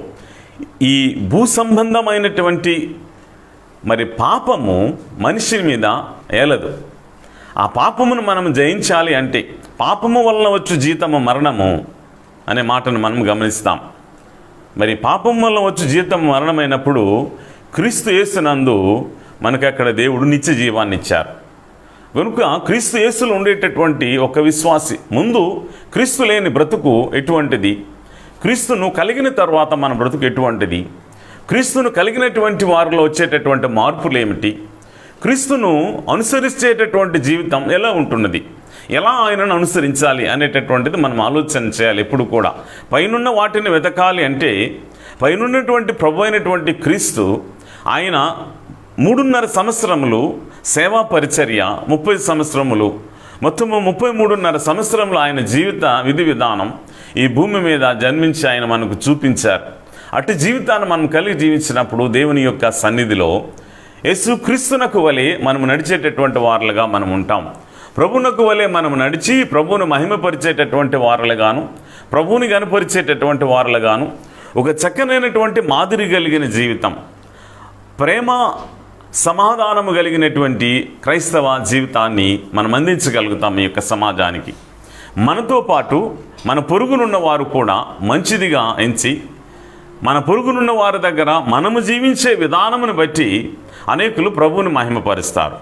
ఈ భూ సంబంధమైనటువంటి మరి పాపము మనిషి మీద ఏలదు. ఆ పాపమును మనం జయించాలి అంటే పాపము వలన వచ్చు జీతము మరణము అనే మాటను మనం గమనిస్తాం. మరి పాపం వలన వచ్చు జీతం మరణమైనప్పుడు క్రీస్తు యేసునందు మనకు అక్కడ దేవుడు నిత్య జీవాన్ని ఇచ్చారు. కనుక క్రీస్తు యేసులో ఉండేటటువంటి ఒక విశ్వాసి ముందు క్రీస్తు లేని బ్రతుకు ఎటువంటిది, క్రీస్తును కలిగిన తర్వాత మన బ్రతుకు ఎటువంటిది, క్రీస్తును కలిగినటువంటి వారిలో వచ్చేటటువంటి మార్పులు ఏమిటి, క్రీస్తును అనుసరించేటటువంటి జీవితం ఎలా ఉంటున్నది, ఎలా ఆయనను అనుసరించాలి అనేటటువంటిది మనం ఆలోచన చేయాలి. ఎప్పుడు కూడా పైనున్న వాటిని వెతకాలి అంటే పైనున్నటువంటి ప్రభు అయినటువంటి క్రీస్తు ఆయన 3.5 సంవత్సరములు సేవా పరిచర్య, 30 సంవత్సరములు, మొత్తము 33.5 సంవత్సరములు ఆయన జీవిత విధి విధానం ఈ భూమి మీద జన్మించి ఆయన మనకు చూపించారు. అటు జీవితాన్ని మనం కలిగి జీవించినప్పుడు దేవుని యొక్క సన్నిధిలో యేసుక్రీస్తునకు వలె మనం నడిచేటటువంటి వారులుగా మనం ఉంటాం. ప్రభువునకు వలె మనం నడిచి ప్రభువును మహిమపరిచేటటువంటి వారులుగాను, ప్రభువుని కనపరిచేటటువంటి వారులుగాను ఒక చక్కనైనటువంటి మాదిరి కలిగిన జీవితం, ప్రేమ సమాధానము కలిగినటువంటి క్రైస్తవ జీవితాన్ని మనం అందించగలుగుతాం ఈ యొక్క సమాజానికి. మనతో పాటు మన పొరుగునున్న వారు కూడా మంచిదిగా ఎంచి మన పొరుగునున్న వారి దగ్గర మనము జీవించే విధానమును బట్టి అనేకులు ప్రభువుని మహిమపరుస్తారు.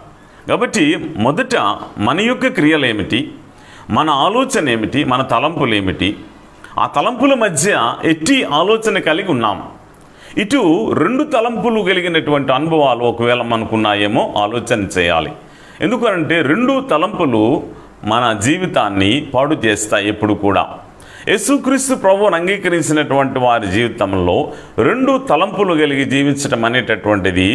కాబట్టి మొదట మన యొక్క క్రియలు ఏమిటి, మన ఆలోచన ఏమిటి, మన తలంపులు ఏమిటి, ఆ తలంపుల మధ్య ఎట్టి ఆలోచన కలిగి ఉన్నాం. ఇటు 2 తలంపులు కలిగినటువంటి అనుభవాలు ఒకవేళ మనకున్నాయేమో ఆలోచన చేయాలి. ఎందుకంటే 2 తలంపులు మన జీవితాన్ని పాడు చేస్తాయి. ఎప్పుడు కూడా యేసుక్రీస్తు ప్రభువును అంగీకరించినటువంటి వారి జీవితంలో రెండు తలంపులు కలిగి జీవించడం అనేటటువంటిది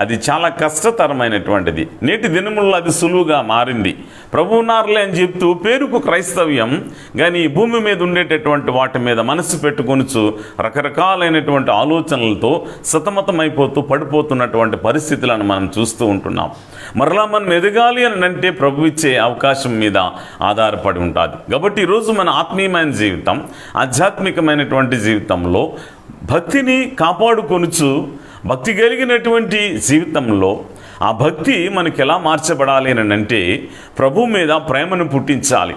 అది చాలా కష్టతరమైనటువంటిది. నేటి దినముల్లో అది సులువుగా మారింది. ప్రభువునారులే అని చెప్తూ పేరుకు క్రైస్తవ్యం, కానీ ఈ భూమి మీద ఉండేటటువంటి వాటి మీద మనసు పెట్టుకొనుచు రకరకాలైనటువంటి ఆలోచనలతో సతమతమైపోతూ పడిపోతున్నటువంటి పరిస్థితులను మనం చూస్తూ ఉంటున్నాం. మరలా మనం ఎదగాలి అని అంటే ప్రభు ఇచ్చే అవకాశం మీద ఆధారపడి ఉంటుంది. కాబట్టి ఈరోజు మన ఆత్మీయమైన జీవితం, ఆధ్యాత్మికమైనటువంటి జీవితంలో భక్తిని కాపాడుకొనుచు భక్తి కలిగినటువంటి జీవితంలో ఆ భక్తి మనకి ఎలా మార్చబడాలి అని అంటే ప్రభు మీద ప్రేమను పుట్టించాలి.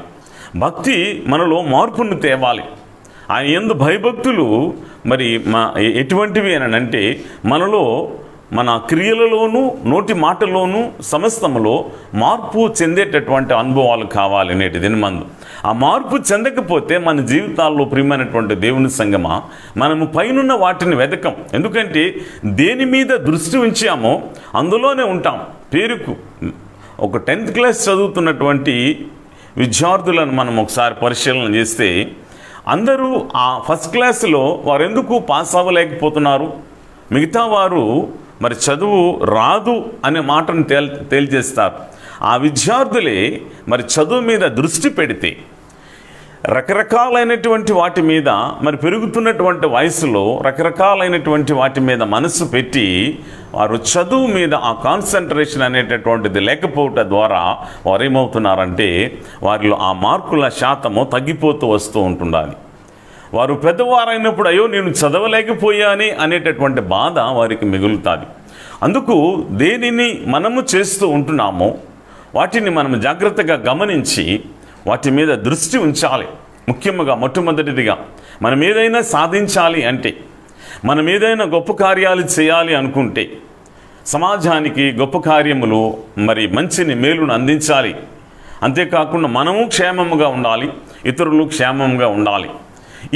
భక్తి మనలో మార్పును తేవాలి. ఆయన యందు భయభక్తులు మరి ఎటువంటివి అని అంటే మనలో మన క్రియలలోనూ నోటి మాటలోనూ సమస్తములో మార్పు చెందేటటువంటి అనుభవాలు కావాలి నేటి దినమందు. ఆ మార్పు చెందకపోతే మన జీవితాల్లో ప్రియమైనటువంటి దేవుని సంగమా మనము పైనున్న వాటిని వెతకం. ఎందుకంటే దేని మీద దృష్టి ఉంచామో అందులోనే ఉంటాం. పేరుకు ఒక 10th క్లాస్ చదువుతున్నటువంటి విద్యార్థులను మనం ఒకసారి పరిశీలన చేస్తే అందరూ ఆ ఫస్ట్ క్లాసులో వారు ఎందుకు పాస్ అవ్వలేకపోతున్నారు? మిగతా వారు మరి చదువు రాదు అనే మాటను తేల్చేస్తారు. ఆ విద్యార్థులే మరి చదువు మీద దృష్టి పెడితే రకరకాలైనటువంటి వాటి మీద మరి పెరుగుతున్నటువంటి వయసులో రకరకాలైనటువంటి వాటి మీద మనసు పెట్టి వారు చదువు మీద ఆ కాన్సన్ట్రేషన్ అనేటటువంటిది లేకపోవటం ద్వారా వారు ఏమవుతున్నారంటే వారిలో ఆ మార్కుల శాతము తగ్గిపోతూ వస్తూ ఉంటుండాలి. వారు పెద్దవారైనప్పుడు అయ్యో నేను చదవలేకపోయాని అనేటటువంటి బాధ వారికి మిగులుతుంది. అందుకు దేనిని మనము చేస్తూ ఉంటున్నామో వాటిని మనం జాగ్రత్తగా గమనించి వాటి మీద దృష్టి ఉంచాలి. ముఖ్యంగా మొట్టమొదటిదిగా మనం ఏదైనా సాధించాలి అంటే, మనం ఏదైనా గొప్ప కార్యాలు చేయాలి అనుకుంటే, సమాజానికి గొప్ప కార్యములు మరి మంచిని మేలును అందించాలి. అంతేకాకుండా మనము క్షేమముగా ఉండాలి, ఇతరులు క్షేమంగా ఉండాలి.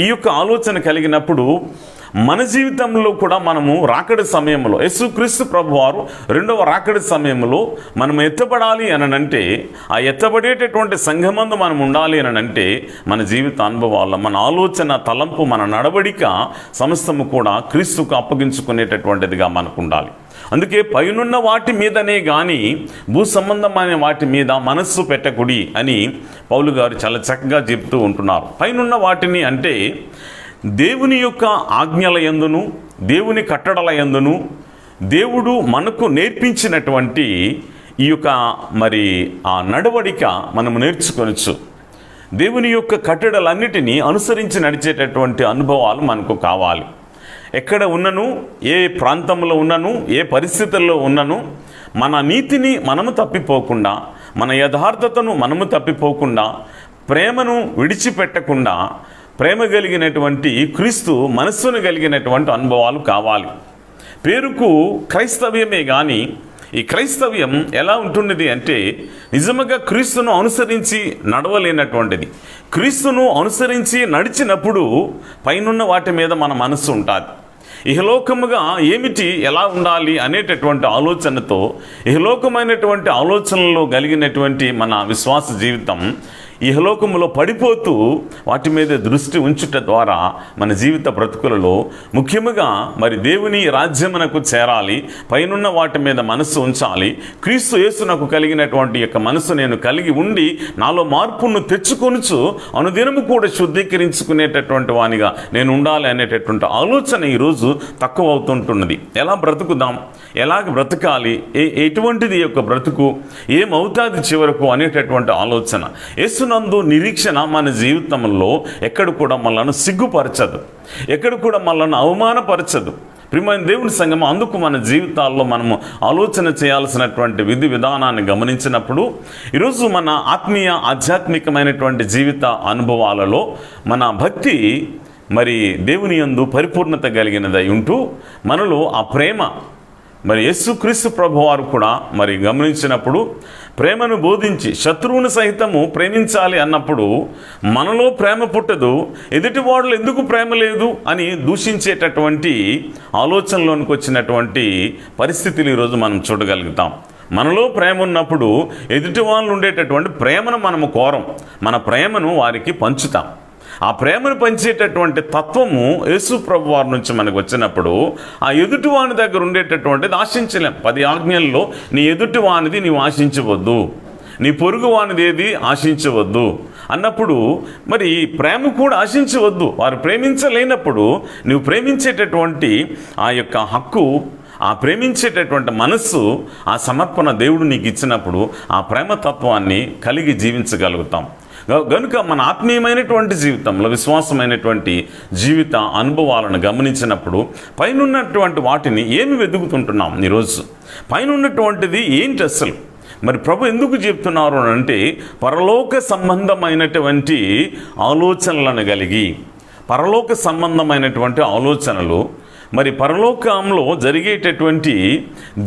ఈ యొక్క ఆలోచన కలిగినప్పుడు మన జీవితంలో కూడా మనము రాకడి సమయంలో యేసుక్రీస్తు ప్రభువారు రెండవ రాకడి సమయంలో మనం ఎత్తబడాలి అని అంటే, ఆ ఎత్తబడేటటువంటి సంఘమందు మనం ఉండాలి అని అంటే మన జీవిత అనుభవాల్లో మన ఆలోచన, తలంపు, మన నడవడిక సమస్తము కూడా క్రీస్తుకు అప్పగించుకునేటటువంటిదిగా మనకు ఉండాలి. అందుకే పైనున్న వాటి మీదనే కానీ భూ సంబంధమైన వాటి మీద మనస్సు పెట్టకుడి అని పౌలు గారు చాలా చక్కగా చెప్తూ ఉంటున్నారు. పైనున్న వాటిని అంటే దేవుని యొక్క ఆజ్ఞల యందును, దేవుని కట్టడల యందును, దేవుడు మనకు నేర్పించినటువంటి ఈ యొక్క మరి ఆ నడవడిక మనము నేర్చుకొనొచ్చు. దేవుని యొక్క కట్టడలన్నిటినీ అనుసరించి నడిచేటటువంటి అనుభవాలు మనకు కావాలి. ఎక్కడ ఉన్నను, ఏ ప్రాంతంలో ఉన్నను, ఏ పరిస్థితుల్లో ఉన్నను మన నీతిని మనము తప్పిపోకుండా, మన యథార్థతను మనము తప్పిపోకుండా, ప్రేమను విడిచిపెట్టకుండా, ప్రేమ కలిగినటువంటి క్రీస్తు మనస్సును కలిగినటువంటి అనుభవాలు కావాలి. పేరుకు క్రైస్తవ్యమే కానీ ఈ క్రైస్తవ్యం ఎలా ఉంటున్నది అంటే నిజంగా క్రీస్తును అనుసరించి నడవలేనటువంటిది. క్రీస్తును అనుసరించి నడిచినప్పుడు పైనున్న వాటి మీద మన మనస్సు ఉంటుంది. ఇహలోకముగా ఏమిటి, ఎలా ఉండాలి అనేటటువంటి ఆలోచనతో ఇహలోకమైనటువంటి ఆలోచనలో కలిగినటువంటి మన విశ్వాస జీవితం ఇహలోకములో పడిపోతూ వాటి మీద దృష్టి ఉంచుట ద్వారా మన జీవిత బ్రతుకులలో ముఖ్యముగా మరి దేవుని రాజ్యమునకు చేరాలి, పైనున్న వాటి మీద మనస్సు ఉంచాలి. క్రీస్తు యేసునకు కలిగినటువంటి యొక్క మనస్సు నేను కలిగి ఉండి నాలో మార్పును తెచ్చుకొనుచు అనుదినము కూడా శుద్ధీకరించుకునేటటువంటి వానిగా నేను ఉండాలి అనేటటువంటి ఆలోచన ఈరోజు తక్కువ అవుతుంటున్నది. ఎలా బ్రతుకుదాం, ఎలాగ బ్రతకాలి, ఎటువంటిది యొక్క బ్రతుకు, ఏమవుతుంది చివరకు అనేటటువంటి ఆలోచన. యేసునందు నిరీక్షణ మన జీవితంలో ఎక్కడ కూడా మనల్ని సిగ్గుపరచదు, ఎక్కడ కూడా మనల్ని అవమానపరచదు. ప్రియమైన దేవుని సంగమం, అందుకు మన జీవితాల్లో మనము ఆలోచన చేయాల్సినటువంటి విధి విధానాన్ని గమనించినప్పుడు ఈరోజు మన ఆత్మీయ ఆధ్యాత్మికమైనటువంటి జీవిత అనుభవాలలో మన భక్తి మరి దేవుని యందు పరిపూర్ణత కలిగినదై ఉంటూ మనలో ఆ ప్రేమ మరి యేసుక్రీస్తు ప్రభువారు కూడా మరి గమనించినప్పుడు ప్రేమను బోధించి శత్రువుని సహితము ప్రేమించాలి అన్నప్పుడు మనలో ప్రేమ పుట్టదు, ఎదుటివాళ్ళు ఎందుకు ప్రేమ లేదు అని దూషించేటటువంటి ఆలోచనలోనికి వచ్చినటువంటి పరిస్థితులు ఈరోజు మనం చూడగలుగుతాం. మనలో ప్రేమ ఉన్నప్పుడు ఎదుటి వాళ్ళు ఉండేటటువంటి ప్రేమను మనము కోరం, మన ప్రేమను వారికి పంచుతాం. ఆ ప్రేమను పంచేటటువంటి తత్వము యేసు ప్రభు వారి నుంచి మనకు వచ్చినప్పుడు ఆ ఎదుటివాని దగ్గర ఉండేటటువంటిది ఆశించలేం. 10 ఆజ్ఞల్లో నీ ఎదుటివానిది నీవు ఆశించవద్దు, నీ పొరుగువానిది ఏది ఆశించవద్దు అన్నప్పుడు మరి ప్రేమ కూడా ఆశించవద్దు. వారు ప్రేమించలేనప్పుడు నువ్వు ప్రేమించేటటువంటి ఆ యొక్క హక్కు, ఆ ప్రేమించేటటువంటి మనస్సు, ఆ సమర్పణ దేవుడు నీకు ఇచ్చినప్పుడు ఆ ప్రేమతత్వాన్ని కలిగి జీవించగలుగుతాం. గనుక మన ఆత్మీయమైనటువంటి జీవితంలో విశ్వాసమైనటువంటి జీవిత అనుభవాలను గమనించినప్పుడు పైనున్నటువంటి వాటిని ఏమి వెతుకుతుంటున్నాం ఈరోజు? పైనున్నటువంటిది ఏంటి అసలు? మరి ప్రభు ఎందుకు చెప్తున్నారు అంటే పరలోక సంబంధమైనటువంటి ఆలోచనలను కలిగి, పరలోక సంబంధమైనటువంటి ఆలోచనలు, మరి పరలోకంలో జరిగేటటువంటి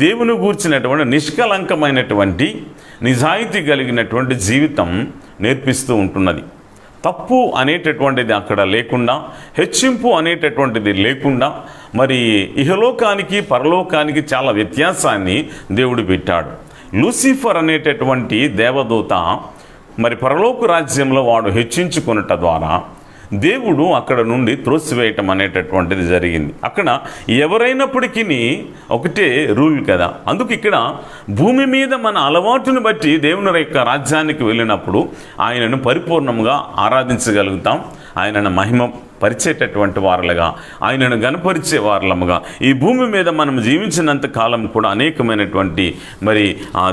దేవుని గూర్చినటువంటి నిష్కలంకమైనటువంటి నిజాయితీ కలిగినటువంటి జీవితం నేర్పిస్తూ ఉంటున్నది. తప్పు అనేటటువంటిది అక్కడ లేకుండా, హెచ్చింపు అనేటటువంటిది లేకుండా, మరి ఇహలోకానికి పరలోకానికి చాలా వ్యత్యాసాన్ని దేవుడు పెట్టాడు. లూసిఫర్ అనేటటువంటి దేవదూత మరి పరలోక రాజ్యంలో వాడు హెచ్చించుకున్నట ద్వారా దేవుడు అక్కడ నుండి త్రోసివేయటం అనేటటువంటిది జరిగింది. అక్కడ ఎవరైనప్పటికీ ఒకటే రూల్ కదా. అందుకు ఇక్కడ భూమి మీద మన అలవాటును బట్టి దేవుని యొక్క రాజ్యానికి వెళ్ళినప్పుడు ఆయనను పరిపూర్ణంగా ఆరాధించగలుగుతాం. ఆయనను మహిమ పరిచేటటువంటి వారులుగా, ఆయనను గణపరిచే వారులముగా ఈ భూమి మీద మనం జీవించినంత కాలం కూడా అనేకమైనటువంటి మరి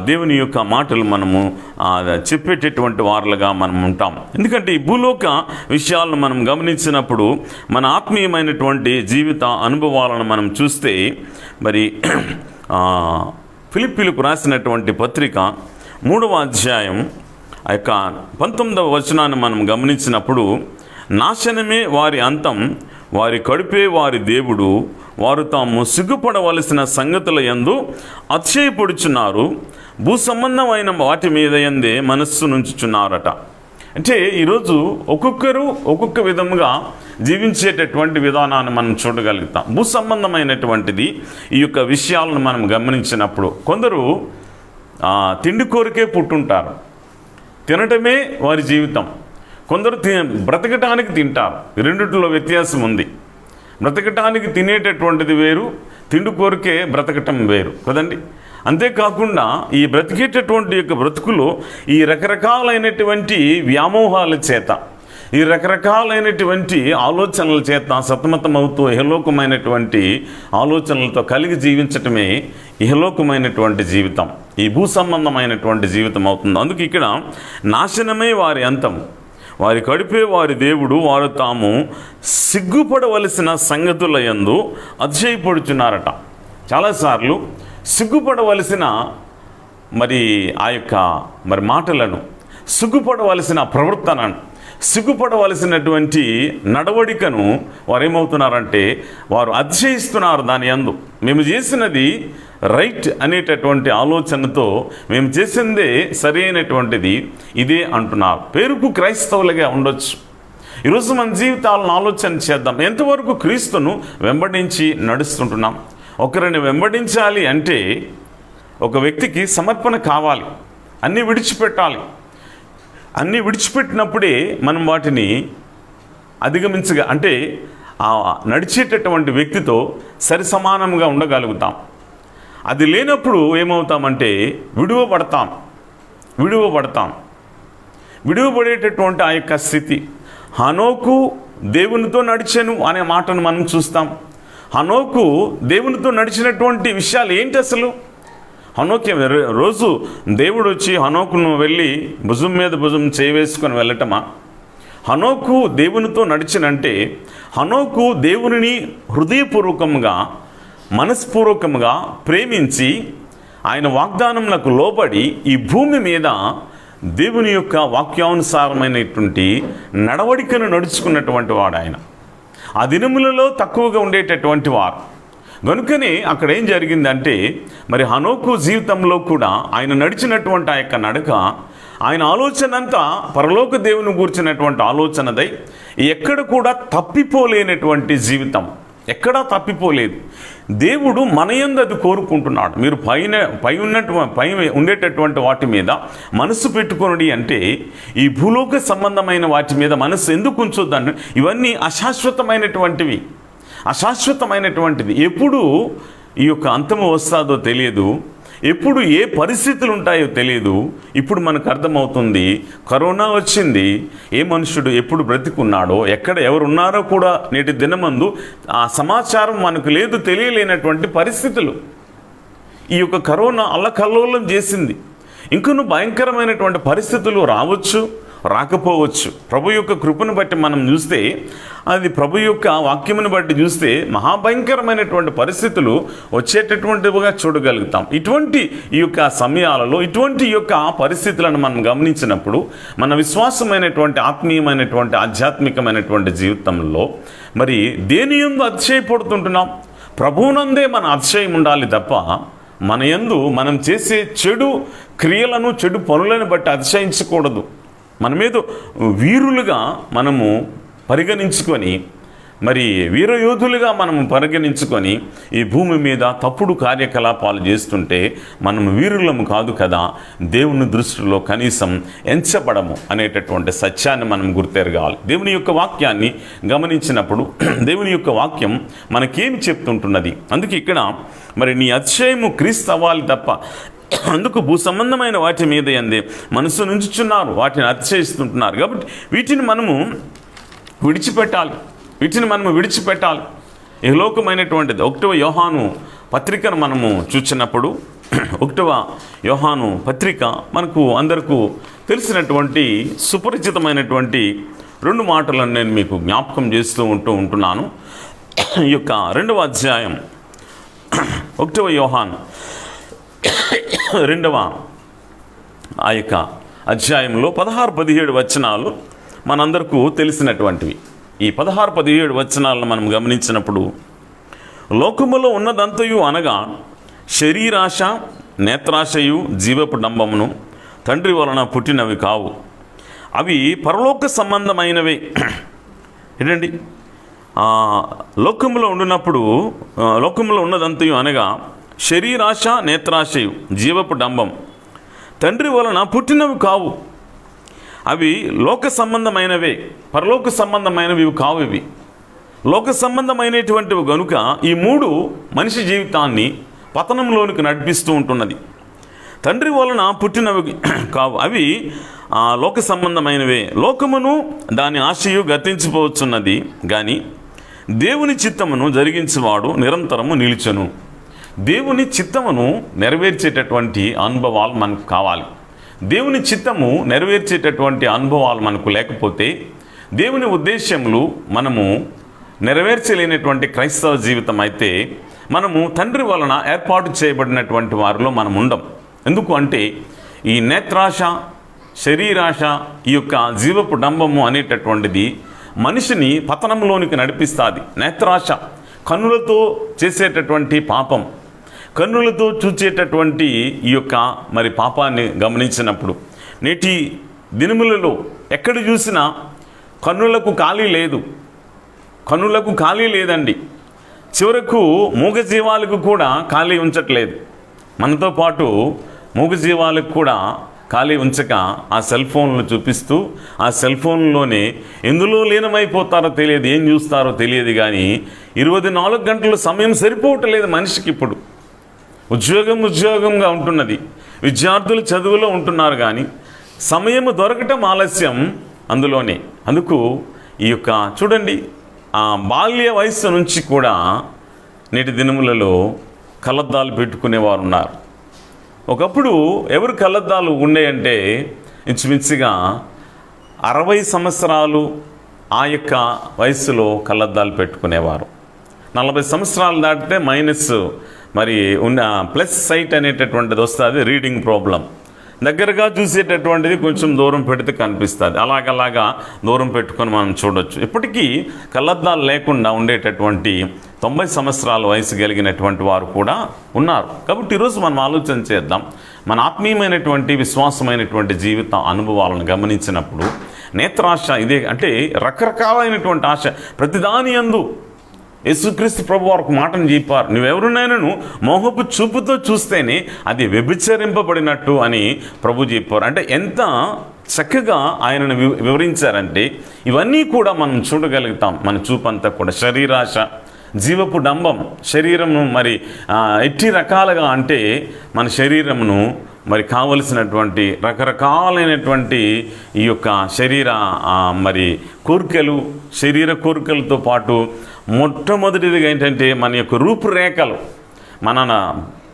దేవుని యొక్క మాటలు మనము చెప్పేటటువంటి వారులుగా మనం ఉంటాం. ఎందుకంటే ఈ భూలోక విషయాలను మనం గమనించినప్పుడు మన ఆత్మీయమైనటువంటి జీవిత అనుభవాలను మనం చూస్తే మరి ఫిలిప్పీలకు రాసినటువంటి పత్రిక 3వ అధ్యాయం ఆ యొక్క 19వ వచనాన్ని మనం గమనించినప్పుడు, నాశనమే వారి అంతం, వారి కడుపే వారి దేవుడు, వారు తాము సిగ్గుపడవలసిన సంగతుల యందు అతిశయపడుచున్నారు, భూ సంబంధమైన వాటి మీద యందే మనస్సు నుంచుచున్నారట. అంటే ఈరోజు ఒక్కొక్కరు ఒక్కొక్క విధముగా జీవించేటటువంటి విధానాన్ని మనం చూడగలుగుతాం. భూ సంబంధమైనటువంటిది ఈ యొక్క విషయాలను మనం గమనించినప్పుడు కొందరు తిండి కోరికే పుట్టుంటారు, తినటమే వారి జీవితం. కొందరు బ్రతకటానికి తింటారు. రెండిట్లో వ్యత్యాసం ఉంది. బ్రతకటానికి తినేటటువంటిది వేరు, తిండి కోరికే బ్రతకటం వేరు కదండి. అంతేకాకుండా ఈ బ్రతికేటటువంటి యొక్క బ్రతుకులో ఈ రకరకాలైనటువంటి వ్యామోహాల చేత, ఈ రకరకాలైనటువంటి ఆలోచనల చేత సతమతమవుతూ ఇహలోకమైనటువంటి ఆలోచనలతో కలిగి జీవించటమే ఇహలోకమైనటువంటి జీవితం, ఈ భూ సంబంధమైనటువంటి జీవితం అవుతుంది. అందుకు ఇక్కడ నాశనమే వారి అంతం, వారి కడుపే వారి దేవుడు, వారు తాము సిగ్గుపడవలసిన సంగతుల యందు అతిశయపడుచున్నారట. చాలాసార్లు సిగ్గుపడవలసిన మరి ఆ యొక్క మరి మాటలను, సిగ్గుపడవలసిన ప్రవర్తనను, సిగ్గుపడవలసినటువంటి నడవడికను వారు ఏమవుతున్నారంటే వారు అతిశయిస్తున్నారు. దాని యందు మేము చేసినది రైట్ అనేటటువంటి ఆలోచనతో మేము చేసిందే సరి అయినటువంటిది ఇదే అంటున్నారు. పేరుకు క్రైస్తవులుగా ఉండొచ్చు. ఈరోజు మన జీవితాలను ఆలోచన చేద్దాం. ఎంతవరకు క్రీస్తును వెంబడించి నడుస్తుంటున్నాం? ఒకరిని వెంబడించాలి అంటే ఒక వ్యక్తికి సమర్పణ కావాలి, అన్నీ విడిచిపెట్టాలి. అన్నీ విడిచిపెట్టినప్పుడే మనం వాటిని అధిగమించగా, అంటే ఆ నడిచేటటువంటి వ్యక్తితో సరి సమానంగా ఉండగలుగుతాం. అది లేనప్పుడు ఏమవుతామంటే విడువబడేటటువంటి ఆ యొక్క స్థితి. హనోకు దేవునితో నడిచెను అనే మాటను మనం చూస్తాం. హనోకు దేవునితో నడిచినటువంటి విషయాలు ఏంటి అసలు? హనోకి రోజు దేవుడు వచ్చి హనోకును వెళ్ళి భుజం మీద భుజం చేయవేసుకొని వెళ్ళటమా? హనోకు దేవునితో నడిచినంటే హనోకు దేవునిని హృదయపూర్వకంగా మనస్పూర్వకంగా ప్రేమించి ఆయన వాగ్దానములకు లోబడి ఈ భూమి మీద దేవుని యొక్క వాక్యానుసారమైనటువంటి నడవడికను నడుచుకున్నటువంటి వాడు ఆయన. ఆ దినములలో తక్కువగా ఉండేటటువంటి వారు. కనుకనే అక్కడ ఏం జరిగిందంటే మరి హనోకు జీవితంలో కూడా ఆయన నడిచినటువంటి ఆ యొక్క నడక, ఆయన ఆలోచన అంతా పరలోక దేవుని గూర్చినటువంటి ఆలోచనదై ఎక్కడ కూడా తప్పిపోలేనటువంటి జీవితం. ఎక్కడా తప్పిపోలేదు. దేవుడు మన యందు అది కోరుకుంటున్నాడు. మీరు పై ఉండేటటువంటి వాటి మీద మనసు పెట్టుకొనుడి అంటే, ఈ భూలోక సంబంధమైన వాటి మీద మనసు ఎందుకు ఉంచొద్దంటే, ఇవన్నీ అశాశ్వతమైనటువంటిది. ఎప్పుడు ఈ యొక్క అంతము వస్తుందో తెలియదు, ఎప్పుడు ఏ పరిస్థితులు ఉంటాయో తెలియదు. ఇప్పుడు మనకు అర్థమవుతుంది, కరోనా వచ్చింది, ఏ మనుషుడు ఎప్పుడు బ్రతికున్నాడో, ఎక్కడ ఎవరున్నారో కూడా నేటి దినమందు ఆ సమాచారం మనకు లేదు, తెలియలేనటువంటి పరిస్థితులు. ఈ యొక్క కరోనా అల్లకల్లోలం చేసింది. ఇంకొన్ని భయంకరమైనటువంటి పరిస్థితులు రావచ్చు, రాకపోవచ్చు. ప్రభు యొక్క కృపను బట్టి మనం చూస్తే, అది ప్రభు యొక్క వాక్యమును బట్టి చూస్తే మహాభయంకరమైనటువంటి పరిస్థితులు వచ్చేటటువంటివిగా చూడగలుగుతాం. ఇటువంటి ఈ యొక్క సమయాలలో, ఇటువంటి ఈ యొక్క పరిస్థితులను మనం గమనించినప్పుడు, మన విశ్వాసమైనటువంటి ఆత్మీయమైనటువంటి ఆధ్యాత్మికమైనటువంటి జీవితంలో మరి దేని యందు అతిశయపడుతుంటున్నాం? ప్రభువునందే మన అతిశయం ఉండాలి తప్ప, మన యందు మనం చేసే చెడు క్రియలను, చెడు పనులను బట్టి అతిశయించకూడదు. మన మీద వీరులుగా మనము పరిగణించుకొని, మరి వీరయోధులుగా మనము పరిగణించుకొని ఈ భూమి మీద తప్పుడు కార్యకలాపాలు చేస్తుంటే మనం వీరులము కాదు కదా, దేవుని దృష్టిలో కనీసం ఎంచబడము అనేటటువంటి సత్యాన్ని మనం గుర్తెరగాలి. దేవుని యొక్క వాక్యాన్ని గమనించినప్పుడు దేవుని యొక్క వాక్యం మనకేమి చెప్తుంటున్నది? అందుకే ఇక్కడ మరి నీ అతిశయము క్రీస్తు అవ్వాలి తప్ప, అందుకు భూ సంబంధమైన వాటి మీద అందే మనసు నుంచుచున్నారు, వాటిని అతిశయిస్తుంటున్నారు. కాబట్టి వీటిని మనము విడిచిపెట్టాలి. ఇహలోకమైనటువంటిది. 1వ యోహాను పత్రికను మనము చూసినప్పుడు, 1వ యోహాను పత్రిక మనకు అందరికీ తెలిసినటువంటి సుపరిచితమైనటువంటి 2 మాటలను నేను మీకు జ్ఞాపకం చేస్తూ ఉంటున్నాను. ఈ యొక్క 2వ అధ్యాయం 1వ యోహాను 2వ ఆ యొక్క అధ్యాయంలో 16-17 వచనాలు మనందరికీ తెలిసినటువంటివి. ఈ 16-17 వచనాలను మనం గమనించినప్పుడు, లోకములో ఉన్నదంతయు అనగా శరీరాశ, నేత్రాశయు, జీవపు డంబమును తండ్రి వలన పుట్టినవి కావు, అవి పరలోక సంబంధమైనవే. ఏంటండి? లోకములో ఉన్నదంతయు అనగా శరీరాశ, నేత్రాశయు, జీవపు డంబం తండ్రి వలన పుట్టినవి కావు, అవి లోక సంబంధమైనవే, పరలోక సంబంధమైనవి కావు. ఇవి లోక సంబంధమైనటువంటివి గనుక ఈ 3 మనిషి జీవితాన్ని పతనంలోనికి నడిపిస్తూ ఉంటున్నది. తండ్రి వలన పుట్టినవి కావు, అవి లోక సంబంధమైనవే. లోకమును దాని ఆశయు గతించిపోవచ్చున్నది, కానీ దేవుని చిత్తమును జరిగించేవాడు నిరంతరము నిలిచెను. దేవుని చిత్తమును నెరవేర్చేటటువంటి అనుభవాలు మనకు కావాలి. దేవుని చిత్తము నెరవేర్చేటటువంటి అనుభవాలు మనకు లేకపోతే, దేవుని ఉద్దేశ్యములు మనము నెరవేర్చలేనటువంటి క్రైస్తవ జీవితం అయితే, మనము తండ్రి వలన ఏర్పాటు చేయబడినటువంటి వారిలో మనం ఉండం. ఎందుకు అంటే, ఈ నేత్రాశ, శరీరాశ, ఈ యొక్క జీవపు డంబము అనేటటువంటిది మనిషిని పతనంలోనికి నడిపిస్తుంది. నేత్రాశ కన్నులతో చేసేటటువంటి పాపం, కన్నులతో చూచేటటువంటి ఈ యొక్క మరి పాపాన్ని గమనించినప్పుడు, నేటి దినములలో ఎక్కడ చూసినా కన్నులకు ఖాళీ లేదండి. చివరకు మూగజీవాలకు కూడా ఖాళీ ఉంచట్లేదు. మనతో పాటు మూగజీవాలకు కూడా ఖాళీ ఉంచక ఆ సెల్ ఫోన్లు చూపిస్తూ, ఆ సెల్ ఫోన్లోనే ఎందులో లీనమైపోతారో తెలియదు, ఏం చూస్తారో తెలియదు. కానీ 24 గంటల సమయం సరిపోవట్లేదు మనిషికి. ఇప్పుడు ఉద్యోగంగా ఉంటున్నది, విద్యార్థులు చదువులో ఉంటున్నారు, కానీ సమయము దొరకటం ఆలస్యం అందులోనే. అందుకు ఈ యొక్క చూడండి, ఆ బాల్య వయస్సు నుంచి కూడా నేటి దినములలో కళ్ళద్దాలు పెట్టుకునేవారు ఉన్నారు. ఒకప్పుడు ఎవరు కళ్ళద్దాలు ఉండేయంటే ఇంచుమించుగా 60 సంవత్సరాలు ఆ యొక్క వయస్సులో కళ్ళద్దాలు పెట్టుకునేవారు. 40 సంవత్సరాలు దాటితే మైనస్ మరి ఉన్న ప్లస్ సైట్ అనేటటువంటిది వస్తుంది, రీడింగ్ ప్రాబ్లం. దగ్గరగా చూసేటటువంటిది కొంచెం దూరం పెడితే కనిపిస్తుంది. అలాగలాగా దూరం పెట్టుకొని మనం చూడొచ్చు. ఇప్పటికీ కళ్ళద్దాలు లేకుండా ఉండేటటువంటి 90 సంవత్సరాల వయసు కలిగినటువంటి వారు కూడా ఉన్నారు. కాబట్టి ఈరోజు మనం ఆలోచన చేద్దాం. మన ఆత్మీయమైనటువంటి విశ్వాసమైనటువంటి జీవిత అనుభవాలను గమనించినప్పుడు నేత్రాశ ఇదే, అంటే రకరకాలైనటువంటి ఆశ, ప్రతిదాని యందు యేసుక్రీస్తు ప్రభు వారు ఒక మాటను చెప్పారు, నువ్వెవరినైనాను మోహపు చూపుతో చూస్తేనే అది వ్యభిచరింపబడినట్టు అని ప్రభు చెప్పారు. అంటే ఎంత చక్కగా ఆయనను వివరించారంటే ఇవన్నీ కూడా మనం చూడగలుగుతాం. మన చూపంతా కూడా శరీరాశ, జీవపు డంబం, శరీరమును మరి ఎట్టి రకాలుగా అంటే మన శరీరమును మరి కావలసినటువంటి రకరకాలైనటువంటి ఈ యొక్క శరీర మరి కోరికలు, శరీర కోరికలతో పాటు మొట్టమొదటిదిగా ఏంటంటే మన యొక్క రూపురేఖలు.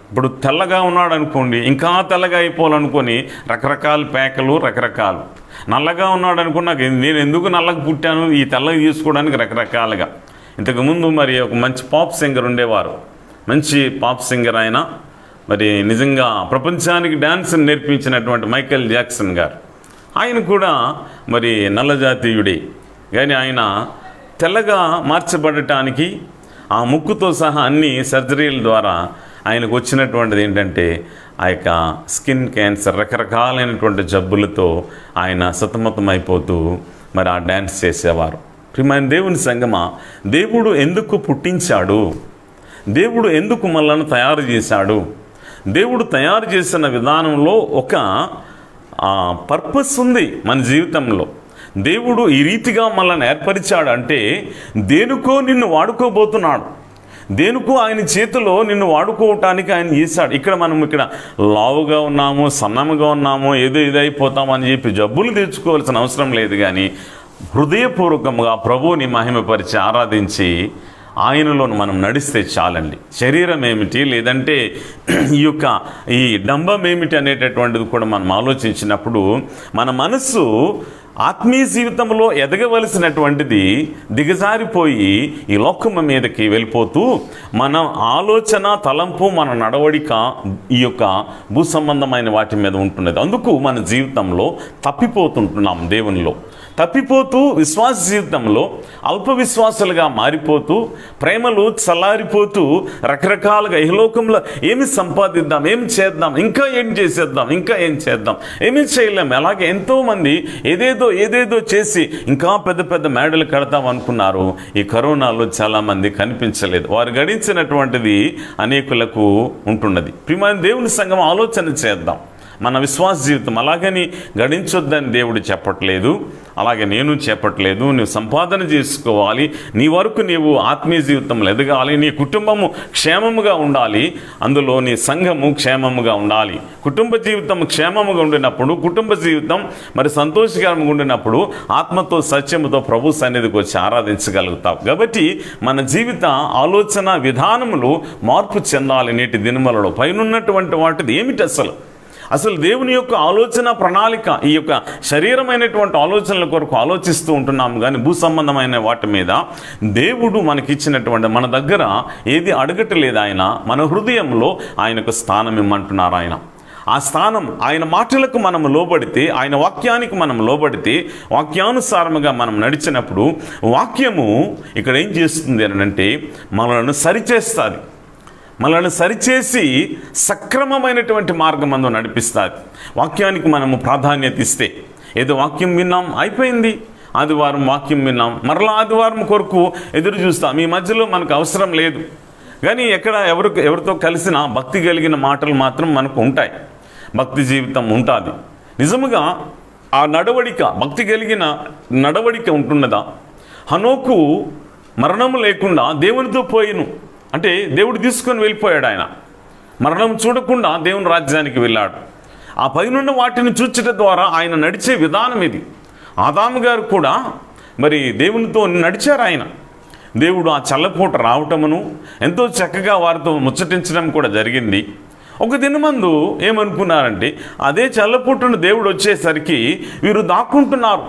ఇప్పుడు తెల్లగా ఉన్నాడు అనుకోండి, ఇంకా తెల్లగా అయిపోవాలనుకొని రకరకాల పేకలు, రకరకాలు. నల్లగా ఉన్నాడు అనుకుని నేను ఎందుకు నల్లగా పుట్టాను, ఈ తెల్లగా తీసుకోవడానికి రకరకాలుగా. ఇంతకుముందు మరి ఒక మంచి పాప్ సింగర్ ఉండేవారు, మంచి పాప్ సింగర్ ఆయన, మరి నిజంగా ప్రపంచానికి డ్యాన్స్ నేర్పించినటువంటి మైకేల్ జాక్సన్ గారు. ఆయన కూడా మరి నల్లజాతీయుడే, కానీ ఆయన తెల్లగా మార్చబడటానికి ఆ ముక్కుతో సహా అన్ని సర్జరీల ద్వారా ఆయనకు వచ్చినటువంటిది ఏంటంటే ఆ యొక్క స్కిన్ క్యాన్సర్, రకరకాలైనటువంటి జబ్బులతో ఆయన సతమతమైపోతూ మరి ఆ డ్యాన్స్ చేసేవారు. ప్రియమైన దేవుని సంగమా, దేవుడు ఎందుకు పుట్టించాడు, దేవుడు ఎందుకు మనల్ని తయారు చేశాడు, దేవుడు తయారు చేసిన విధానంలో ఒక పర్పస్ ఉంది మన జీవితంలో. దేవుడు ఈ రీతిగా మనల్ని ఏర్పరిచాడు అంటే దేనికో నిన్ను వాడుకోబోతున్నాడు, దేనికో ఆయన చేతిలో నిన్ను వాడుకోవటానికి ఆయన చేశాడు. మనం ఇక్కడ లావుగా ఉన్నాము, సన్నముగా ఉన్నాము, ఏదో ఇదైపోతాము అని చెప్పి జబ్బులు తెచ్చుకోవాల్సిన అవసరం లేదు. కానీ హృదయపూర్వకంగా ప్రభువుని మహిమపరిచి ఆరాధించి ఆయనలో మనం నడిస్తే చాలండి. శరీరం ఏమిటి, లేదంటే ఈ డంబం ఏమిటి అనేటటువంటిది కూడా మనం ఆలోచించినప్పుడు మన మనస్సు ఆత్మీయ జీవితంలో ఎదగవలసినటువంటిది దిగజారిపోయి ఈ లోకం మీదకి వెళ్ళిపోతూ మన ఆలోచన, తలంపు, మన నడవడిక ఈ యొక్క భూ సంబంధమైన వాటి మీద ఉంటున్నది. అందుకు మన జీవితంలో తప్పిపోతుంటున్నాం, దేవునిలో తప్పిపోతూ విశ్వాస జీవితంలో అల్ప విశ్వాసాలుగా మారిపోతూ ప్రేమలు చల్లారిపోతూ రకరకాలుగా ఇహలోకంలో ఏమి సంపాదిద్దాం, ఏమి చేద్దాం, ఇంకా ఏం చేసేద్దాం, ఇంకా ఏం చేద్దాం, ఏమీ చేయలేం. అలాగే ఎంతోమంది ఏదేదో చేసి ఇంకా పెద్ద పెద్ద మేడలు కడతాం అనుకున్నారు. ఈ కరోనాలో చాలామంది కనిపించలేదు. వారు గడించినటువంటిది అనేకులకు ఉంటున్నది. ప్రియమైన దేవుని సంఘం ఆలోచన చేద్దాం. మన విశ్వాస జీవితం అలాగని గడించొద్దని దేవుడు చెప్పట్లేదు, అలాగే నేను చెప్పట్లేదు. నువ్వు సంపాదన చేసుకోవాలి, నీ వరకు నీవు ఆత్మీయ జీవితంలో ఎదగాలి, నీ కుటుంబము క్షేమముగా ఉండాలి, అందులో నీ సంఘము క్షేమముగా ఉండాలి. కుటుంబ జీవితం క్షేమముగా ఉండినప్పుడు, కుటుంబ జీవితం మరి సంతోషకరంగా ఉండినప్పుడు ఆత్మతో సత్యముతో ప్రభు సన్నిధికి వచ్చి ఆరాధించగలుగుతావు. కాబట్టి మన జీవిత ఆలోచన విధానములు మార్పు చెందాలి. నేటి దినములలో పైనున్నటువంటి వాటిది ఏమిటి అసలు దేవుని యొక్క ఆలోచన ప్రణాళిక, ఈ యొక్క శరీరమైనటువంటి ఆలోచనల కొరకు ఆలోచిస్తూ ఉంటున్నాము. కానీ భూ సంబంధమైన వాటి మీద దేవుడు మనకిచ్చినటువంటి, మన దగ్గర ఏది అడగట్లేదు. ఆయన మన హృదయంలో ఆయనకు స్థానం ఇమ్మంటున్నారు. ఆ స్థానం ఆయన మాటలకు మనం లోబడితే, ఆయన వాక్యానికి మనం లోబడితే, వాక్యానుసారముగా మనం నడిచినప్పుడు వాక్యము ఇక్కడ ఏం చేస్తుంది అని అంటే మనల్ని సరిచేస్తుంది. మనల్ని సరిచేసి సక్రమమైనటువంటి మార్గం అందు నడిపిస్తుంది. వాక్యానికి మనము ప్రాధాన్యత ఇస్తే, ఏదో వాక్యం విన్నాం అయిపోయింది, ఆదివారం వాక్యం విన్నాం, మరలా ఆదివారం కొరకు ఎదురు చూస్తాం. ఈ మధ్యలో మనకు అవసరం లేదు. కానీ ఎవరితో కలిసినా భక్తి కలిగిన మాటలు మాత్రం మనకు ఉంటాయి, భక్తి జీవితం ఉంటుంది. నిజముగా ఆ నడవడిక, భక్తి కలిగిన నడవడిక ఉంటున్నదా? హనోకు మరణము లేకుండా దేవునితో పోయిను అంటే దేవుడు తీసుకొని వెళ్ళిపోయాడు. ఆయన మరణం చూడకుండా దేవుని రాజ్యానికి వెళ్ళాడు. ఆ పైనున్న వాటిని చూచట ద్వారా ఆయన నడిచే విధానం ఇది. ఆదాము గారు కూడా మరి దేవునితో నడిచారు. ఆయన దేవుడు ఆ చల్లపూట రావటమును ఎంతో చక్కగా వారితో ముచ్చటించడం కూడా జరిగింది. ఒక దినమందు ఏమనుకున్నారంటే అదే చల్లపూటను దేవుడు వచ్చేసరికి వీరు దాక్కుంటున్నారు.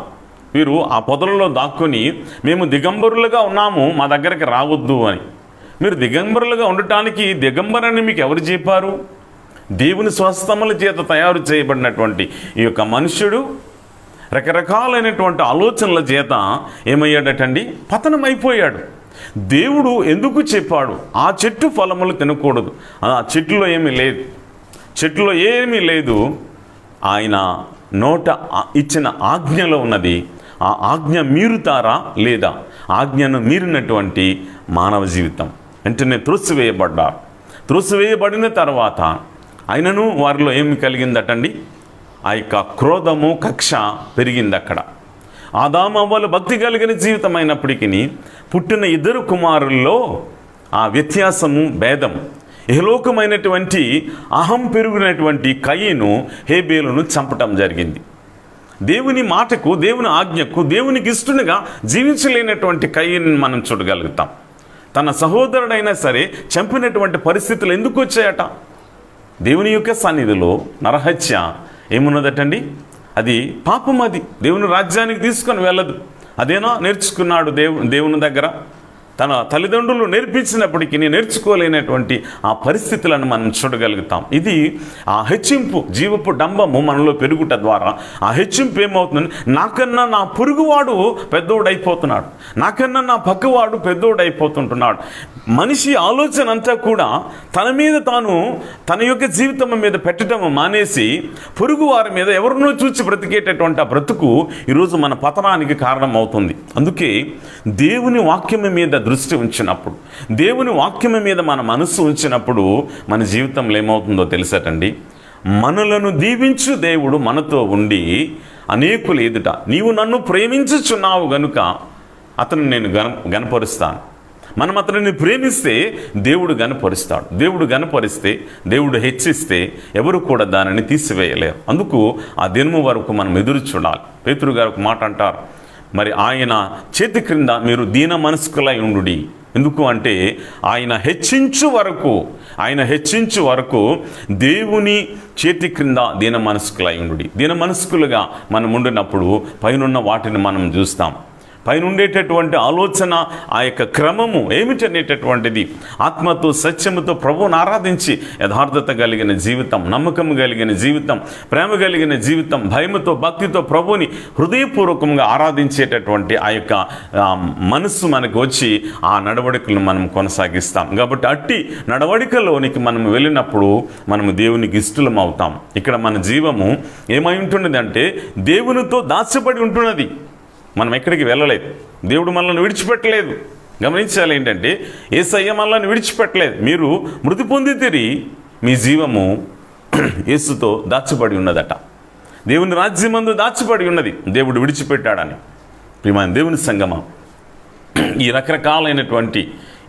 వీరు ఆ పొదలలో దాక్కుని మేము దిగంబరులుగా ఉన్నాము, మా దగ్గరికి రావద్దు అని. మీరు దిగంబరులుగా ఉండటానికి దిగంబరని మీకు ఎవరు చెప్పారు? దేవుని స్వస్థముల చేత తయారు చేయబడినటువంటి ఈ యొక్క మనుష్యుడు రకరకాలైనటువంటి ఆలోచనల చేత ఏమయ్యాడటండి? పతనమైపోయాడు. దేవుడు ఎందుకు చెప్పాడు ఆ చెట్టు ఫలములు తినకూడదు? ఆ చెట్టులో ఏమీ లేదు. ఆయన నోట ఇచ్చిన ఆజ్ఞలో ఉన్నది. ఆ ఆజ్ఞ మీరుతారా లేదా? ఆజ్ఞను మీరినటువంటి మానవ జీవితం వెంటనే త్రోసివేయబడ్డారు. త్రోసివేయబడిన తర్వాత ఆయనను వారిలో ఏమి కలిగిందటండి? ఆ యొక్క క్రోధము, కక్ష పెరిగింది. అక్కడ ఆదాము అవ్వలు భక్తి కలిగిన జీవితం అయినప్పటికీ పుట్టిన ఇద్దరు కుమారుల్లో ఆ వ్యత్యాసము, భేదం, ఇహలోకమైనటువంటి అహం పెరిగినటువంటి కయీను హేబేలును చంపటం జరిగింది. దేవుని మాటకు, దేవుని ఆజ్ఞకు, దేవునికి ఇష్టలుగా జీవించలేనటువంటి కయీను మనం చూడగలుగుతాం. తన సహోదరుడైనా సరే చంపినటువంటి పరిస్థితులు ఎందుకు వచ్చాయట? దేవుని యొక్క సన్నిధిలో నరహత్య ఏమున్నదటండి? అది పాపం. అది దేవుని రాజ్యానికి తీసుకొని వెళ్ళదు. అదేనా నేర్చుకున్నాడు దేవుని దగ్గర. తన తల్లిదండ్రులు నేర్పించినప్పటికీ నేర్చుకోలేనటువంటి ఆ పరిస్థితులను మనం చూడగలుగుతాం. ఇది ఆ హెచ్చింపు, జీవపు డంబము మనలో పెరుగుట ద్వారా ఆ హెచ్చింపు ఏమవుతుంది? నాకన్నా నా పొరుగువాడు పెద్దోడైపోతున్నాడు, నాకన్నా నా పక్కవాడు పెద్దోడైపోతుంటున్నాడు. మనిషి ఆలోచన అంతా కూడా తన మీద తాను, తన యొక్క జీవితం మీద పెట్టడం మానేసి పొరుగు వారి మీద ఎవరినో చూచి బ్రతికేటటువంటి ఆ బ్రతుకు ఈరోజు మన పతనానికి కారణం అవుతుంది. అందుకే దేవుని వాక్యం మీద దృష్టి ఉంచినప్పుడు, దేవుని వాక్యం మీద మన మనస్సు ఉంచినప్పుడు మన జీవితంలో ఏమవుతుందో తెలుసటండి? మనలను దీవించు దేవుడు మనతో ఉండి అనేకులు ఎదుట నీవు నన్ను ప్రేమించుచున్నావు గనుక అతను నేను గనపరుస్తాను. మనం అతనిని ప్రేమిస్తే దేవుడు గనపరుస్తాడు. దేవుడు గనపరిస్తే, దేవుడు హెచ్చిస్తే ఎవరు కూడా దానిని తీసివేయలేరు. అందుకు ఆ దినము వరకు మనం ఎదురు చూడాలి. పేతురు గారు ఒక మాట అంటారు, మరి ఆయన చేతి క్రింద మీరు దీన మనస్కులై ఉండుడి. ఎందుకు అంటే ఆయన హెచ్చించు వరకు దేవుని చేతి క్రింద దీన మనస్కులై ఉండుడి. దీన మనస్కులుగా మనం ఉండినప్పుడు పైనున్న వాటిని మనం చూస్తాం. పైన ఉండేటటువంటి ఆలోచన, ఆ యొక్క క్రమము ఏమిటనేటటువంటిది ఆత్మతో, సత్యముతో ప్రభువును ఆరాధించి యథార్థత కలిగిన జీవితం, నమ్మకం కలిగిన జీవితం, ప్రేమ కలిగిన జీవితం, భయముతో, భక్తితో ప్రభువుని హృదయపూర్వకంగా ఆరాధించేటటువంటి ఆ యొక్క మనస్సు మనకు వచ్చి ఆ నడవడికలను మనం కొనసాగిస్తాం. కాబట్టి అట్టి నడవడికలోనికి మనం వెళ్ళినప్పుడు మనము దేవునికి ఇష్టలం అవుతాం. ఇక్కడ మన జీవము ఏమై ఉంటున్నది అంటే దేవునితో దాచబడి ఉంటున్నది. మనం ఎక్కడికి వెళ్ళలేదు. దేవుడు మనల్ని విడిచిపెట్టలేదు. గమనించాలి ఏంటంటే యేసయ్య మనల్ని విడిచిపెట్టలేదు. మీరు మృతి పొందితిరి, మీ జీవము యేసుతో దాచబడి ఉన్నదట. దేవుని రాజ్యమందు దాచబడి ఉన్నది. దేవుడు విడిచిపెట్టాడని. ప్రియమైన దేవుని సంగమం, ఈ రకరకాలైనటువంటి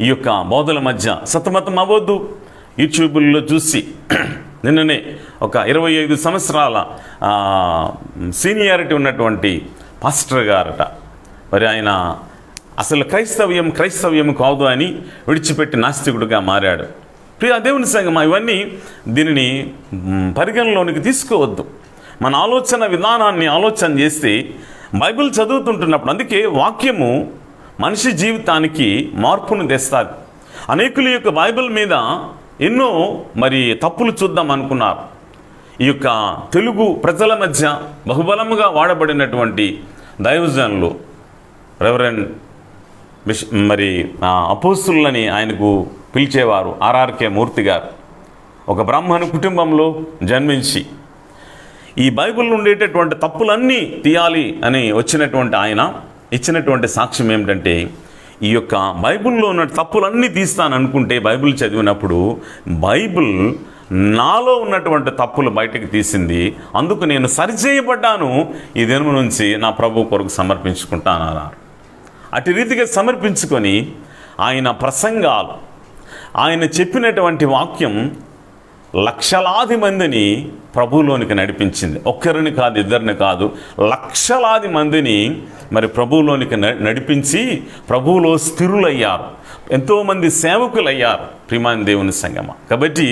ఈ యొక్క బోధల మధ్య సతమతం అవ్వద్దు. యూట్యూబ్లో చూసి నిన్ననే ఒక 25 సంవత్సరాల సీనియారిటీ ఉన్నటువంటి పాస్టర్ గారట, మరి ఆయన అసలు క్రైస్తవ్యం కాదు అని విడిచిపెట్టి నాస్తికుడిగా మారాడు. ప్రియ దేవుని సంగమా, ఇవన్నీ దీనిని పరిగణలోనికి తీసుకోవద్దు. మన ఆలోచన విధానాన్ని ఆలోచన చేస్తే బైబిల్ చదువుతుంటున్నప్పుడు, అందుకే వాక్యము మనిషి జీవితానికి మార్పును తెస్తుంది. అనేకుల యొక్క బైబిల్ మీద ఎన్నో మరి తప్పులు చూద్దాం అనుకున్నారు. ఈ యొక్క తెలుగు ప్రజల మధ్య బహుబలముగా వాడబడినటువంటి దైవజనులు రెవరెండ్ మరి అపోస్తులని ఆయనకు పిలిచేవారు ఆర్ఆర్కే మూర్తి గారు. ఒక బ్రాహ్మణ కుటుంబంలో జన్మించి ఈ బైబిల్లో ఉండేటటువంటి తప్పులన్నీ తీయాలి అని వచ్చినటువంటి ఆయన ఇచ్చినటువంటి సాక్ష్యం ఏమిటంటే, ఈ యొక్క బైబిల్లో ఉన్న తప్పులన్నీ తీస్తాననుకుంటే బైబిల్ చదివినప్పుడు బైబిల్ నాలో ఉన్నటువంటి తప్పులు బయటకు తీసింది. అందుకు నేను సరిచేయబడ్డాను. ఈ దినము నుంచి నా ప్రభు కొరకు సమర్పించుకుంటానన్నారు. అటు రీతిగా సమర్పించుకొని ఆయన ప్రసంగాలు, ఆయన చెప్పినటువంటి వాక్యం లక్షలాది మందిని ప్రభువులోనికి నడిపించింది. ఒక్కరిని కాదు, ఇద్దరిని కాదు, లక్షలాది మందిని మరి ప్రభువులోనికి నడిపించి ప్రభువులో స్థిరులయ్యారు. ఎంతోమంది సేవకులయ్యారు. ప్రియమైన దేవుని సంగమ. కాబట్టి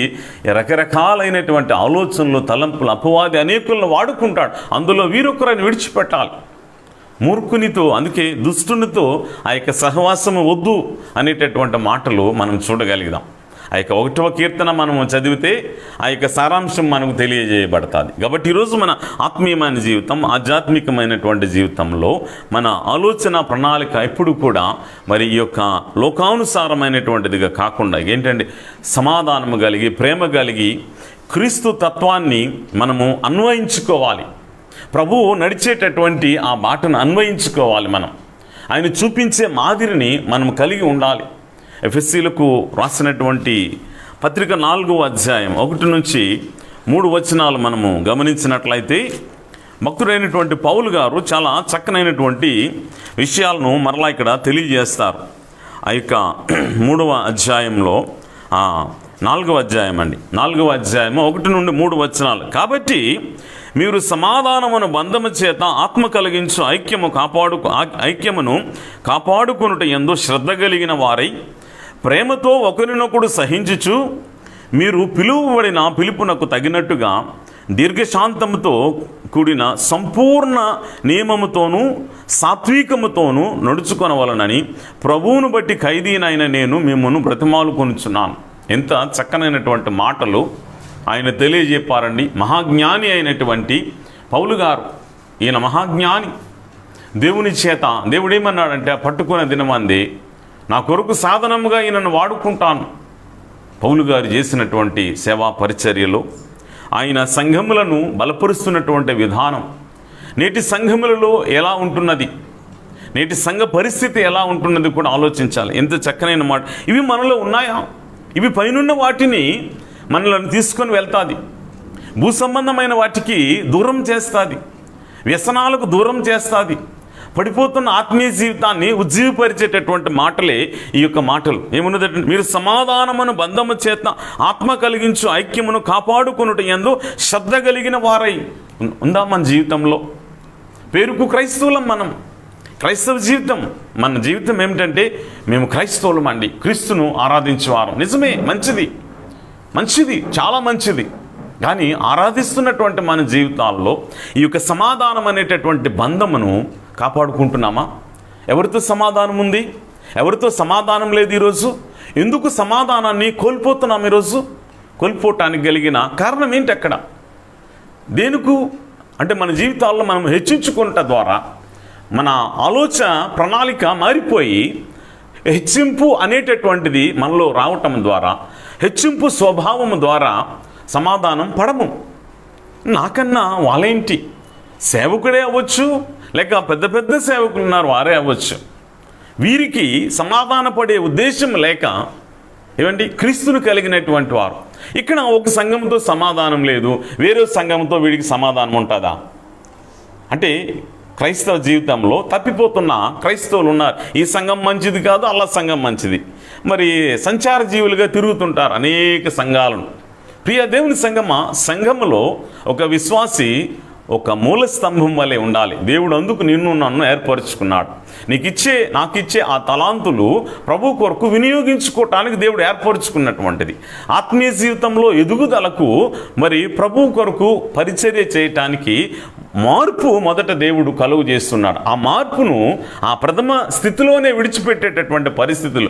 రకరకాలైనటువంటి ఆలోచనలు, తలంపులు అపవాది అనేకులను వాడుకుంటాడు. అందులో వీరొకరిని విడిచిపెట్టాలి. మూర్ఖునితో, అందుకే దుష్టునితో ఆ యొక్క సహవాసము వద్దు అనేటటువంటి మాటలు మనం చూడగలిగాం. ఆ యొక్క 1వ కీర్తన మనము చదివితే ఆ యొక్క సారాంశం మనకు తెలియజేయబడుతుంది. కాబట్టి ఈరోజు మన ఆత్మీయమైన జీవితం, ఆధ్యాత్మికమైనటువంటి జీవితంలో మన ఆలోచన ప్రణాళిక ఎప్పుడు కూడా మరి ఈ యొక్క లోకానుసారమైనటువంటిదిగా కాకుండా ఏంటంటే సమాధానము కలిగి, ప్రేమ కలిగి, క్రీస్తు తత్వాన్ని మనము అన్వయించుకోవాలి. ప్రభువు నడిచేటటువంటి ఆ బాటను అన్వయించుకోవాలి. మనం ఆయన చూపించే మాదిరిని మనం కలిగి ఉండాలి. ఎఫెసీలకు రాసినటువంటి పత్రిక 4వ అధ్యాయం 1 నుంచి 3 వచనాలు మనము గమనించినట్లయితే భక్తుడైనటువంటి పౌలు గారు చాలా చక్కనైనటువంటి విషయాలను మరలా ఇక్కడ తెలియజేస్తారు. ఆ యొక్క 3వ అధ్యాయంలో 4వ అధ్యాయం అండి, 4వ అధ్యాయం 1 నుండి 3 వచనాలు. కాబట్టి మీరు సమాధానమును బంధము చేత ఆత్మ కలిగించు ఐక్యమును కాపాడుకొనుట యందు శ్రద్ధ కలిగిన వారై ప్రేమతో ఒకరినొకడు సహించుచు మీరు పిలువబడిన పిలుపునకు తగినట్టుగా దీర్ఘశాంతముతో కూడిన సంపూర్ణ నియమముతోనూ సాత్వికముతోనూ నడుచుకొనవలనని ప్రభువును బట్టి ఖైదీనైన నేను మిమ్మల్ని బ్రతిమాలుకొనుచున్నాను. ఎంత చక్కనైనటువంటి మాటలు ఆయన తెలియజెప్పారండి. మహాజ్ఞాని అయినటువంటి పౌలు గారు, ఈయన మహాజ్ఞాని. దేవుని చేత దేవుడేమన్నాడంటే, పట్టుకున్న దినమంది నా కొరకు సాధనముగా ఈయనను వాడుకుంటాను. పౌలు గారు చేసినటువంటి సేవా పరిచర్యలో ఆయన సంఘములను బలపరుస్తున్నటువంటి విధానం నేటి సంఘములలో ఎలా ఉంటున్నది, నేటి సంఘ పరిస్థితి ఎలా ఉంటున్నది కూడా ఆలోచించాలి. ఎంత చక్కనైన మాట. ఇవి మనలో ఉన్నాయా? ఇవి పైనున్న వాటిని మనల్ని తీసుకొని వెళ్తాది, భూ సంబంధమైన వాటికి దూరం చేస్తుంది, వ్యసనాలకు దూరం చేస్తుంది. పడిపోతున్న ఆత్మీయ జీవితాన్ని ఉజ్జీవపరిచేటటువంటి మాటలే ఈ యొక్క మాటలు. ఏమున్నదంటే, మీరు సమాధానమును బంధము చేత ఆత్మ కలిగించు ఐక్యమును కాపాడుకొనుట యందు శ్రద్ధ కలిగిన వారై. ఉందా మన జీవితంలో? పేరుకు క్రైస్తవులం మనం. క్రైస్తవ జీవితం, మన జీవితం ఏమిటంటే మేము క్రైస్తవులం అండి, క్రీస్తును ఆరాధించేవారు. నిజమే, మంచిది, చాలా మంచిది. కానీ ఆరాధిస్తున్నటువంటి మన జీవితాల్లో ఈ యొక్క సమాధానం అనేటటువంటి బంధమును కాపాడుకుంటున్నామా? ఎవరితో సమాధానం ఉంది, ఎవరితో సమాధానం లేదు ఈరోజు? ఎందుకు సమాధానాన్ని కోల్పోతున్నాం ఈరోజు? కోల్పోవటానికి కలిగిన కారణం ఏంటి? అక్కడ దేనికి అంటే మన జీవితాల్లో మనం హెచ్చించుకుంట ద్వారా మన ఆలోచన ప్రణాళిక మారిపోయి హెచ్చింపు అనేటటువంటిది మనలో రావటం ద్వారా, హెచ్చింపు స్వభావము ద్వారా సమాధానం పడము. నాకన్నా వాళ్ళేంటి, సేవకుడే అవ్వచ్చు, లేక పెద్ద పెద్ద సేవకులు ఉన్నారు వారే అవ్వచ్చు, వీరికి సమాధాన పడే ఉద్దేశం లేక ఏమండి క్రీస్తును కలిగినటువంటి వారు. ఇక్కడ ఒక సంఘంతో సమాధానం లేదు, వేరే సంఘంతో వీడికి సమాధానం ఉంటుందా? అంటే క్రైస్తవ జీవితంలో తప్పిపోతున్న క్రైస్తవులు ఉన్నారు. ఈ సంఘం మంచిది కాదు, అల్లా సంఘం మంచిది. మరి సంచార జీవులుగా తిరుగుతుంటారు అనేక సంఘాలను. ప్రియ దేవుని సంఘములో ఒక విశ్వాసి ఒక మూల స్తంభం వలె ఉండాలి. దేవుడు అందుకు నిన్ను నన్ను ఏర్పరచుకున్నాడు. నాకిచ్చే ఆ తలాంతులు ప్రభు కొరకు వినియోగించుకోవటానికి దేవుడు ఏర్పరచుకున్నటువంటిది. ఆత్మీయ జీవితంలో ఎదుగుదలకు మరి ప్రభు కొరకు పరిచర్య చేయటానికి మార్పు మొదట దేవుడు కలుగు చేస్తున్నాడు. ఆ మార్పును ఆ ప్రథమ స్థితిలోనే విడిచిపెట్టేటటువంటి పరిస్థితులు,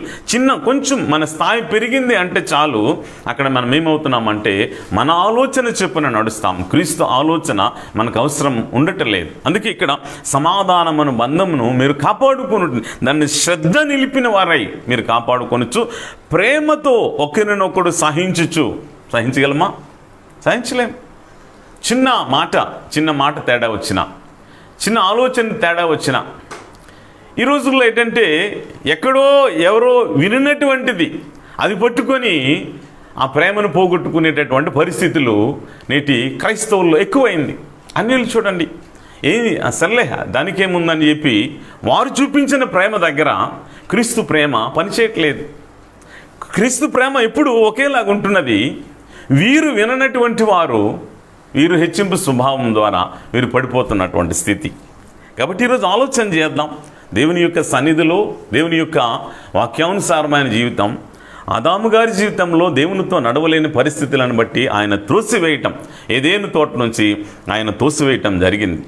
కొంచెం మన స్థాయి పెరిగింది అంటే చాలు, అక్కడ మనం ఏమవుతున్నామంటే మన ఆలోచన చెప్పున నడుస్తాం. క్రీస్తు ఆలోచన మనకు అవసరం ఉండటలేదు. అందుకే ఇక్కడ సమాధానమును బంధమును మీరు కాపాడుకొను, దాన్ని శ్రద్ధ నిలిపిన వారై మీరు కాపాడుకొనొచ్చు, ప్రేమతో ఒకరినొకడు సహించగలమా? సహించలేం. చిన్న మాట తేడా వచ్చినా, చిన్న ఆలోచన తేడా వచ్చినా, ఈ రోజుల్లో ఏంటంటే ఎక్కడో ఎవరో విననటువంటిది అది పట్టుకొని ఆ ప్రేమను పోగొట్టుకునేటటువంటి పరిస్థితులు నేటి క్రైస్తవుల్లో ఎక్కువైంది. అన్యులు చూడండి, సర్లే దానికేముందని చెప్పి వారు చూపించిన ప్రేమ దగ్గర క్రీస్తు ప్రేమ పనిచేయట్లేదు. క్రీస్తు ప్రేమ ఎప్పుడు ఒకేలాగా ఉంటున్నది. వీరు విననటువంటి వారు, వీరు హెచ్చింపు స్వభావం ద్వారా వీరు పడిపోతున్నటువంటి స్థితి. కాబట్టి ఈరోజు ఆలోచన చేద్దాం. దేవుని యొక్క సన్నిధిలో, దేవుని యొక్క వాక్యానుసారమైన జీవితం, ఆదాము గారి జీవితంలో దేవునితో నడవలేని పరిస్థితులను బట్టి ఆయన త్రోసివేయటం, ఏదేను తోట నుంచి ఆయన తోసివేయటం జరిగింది.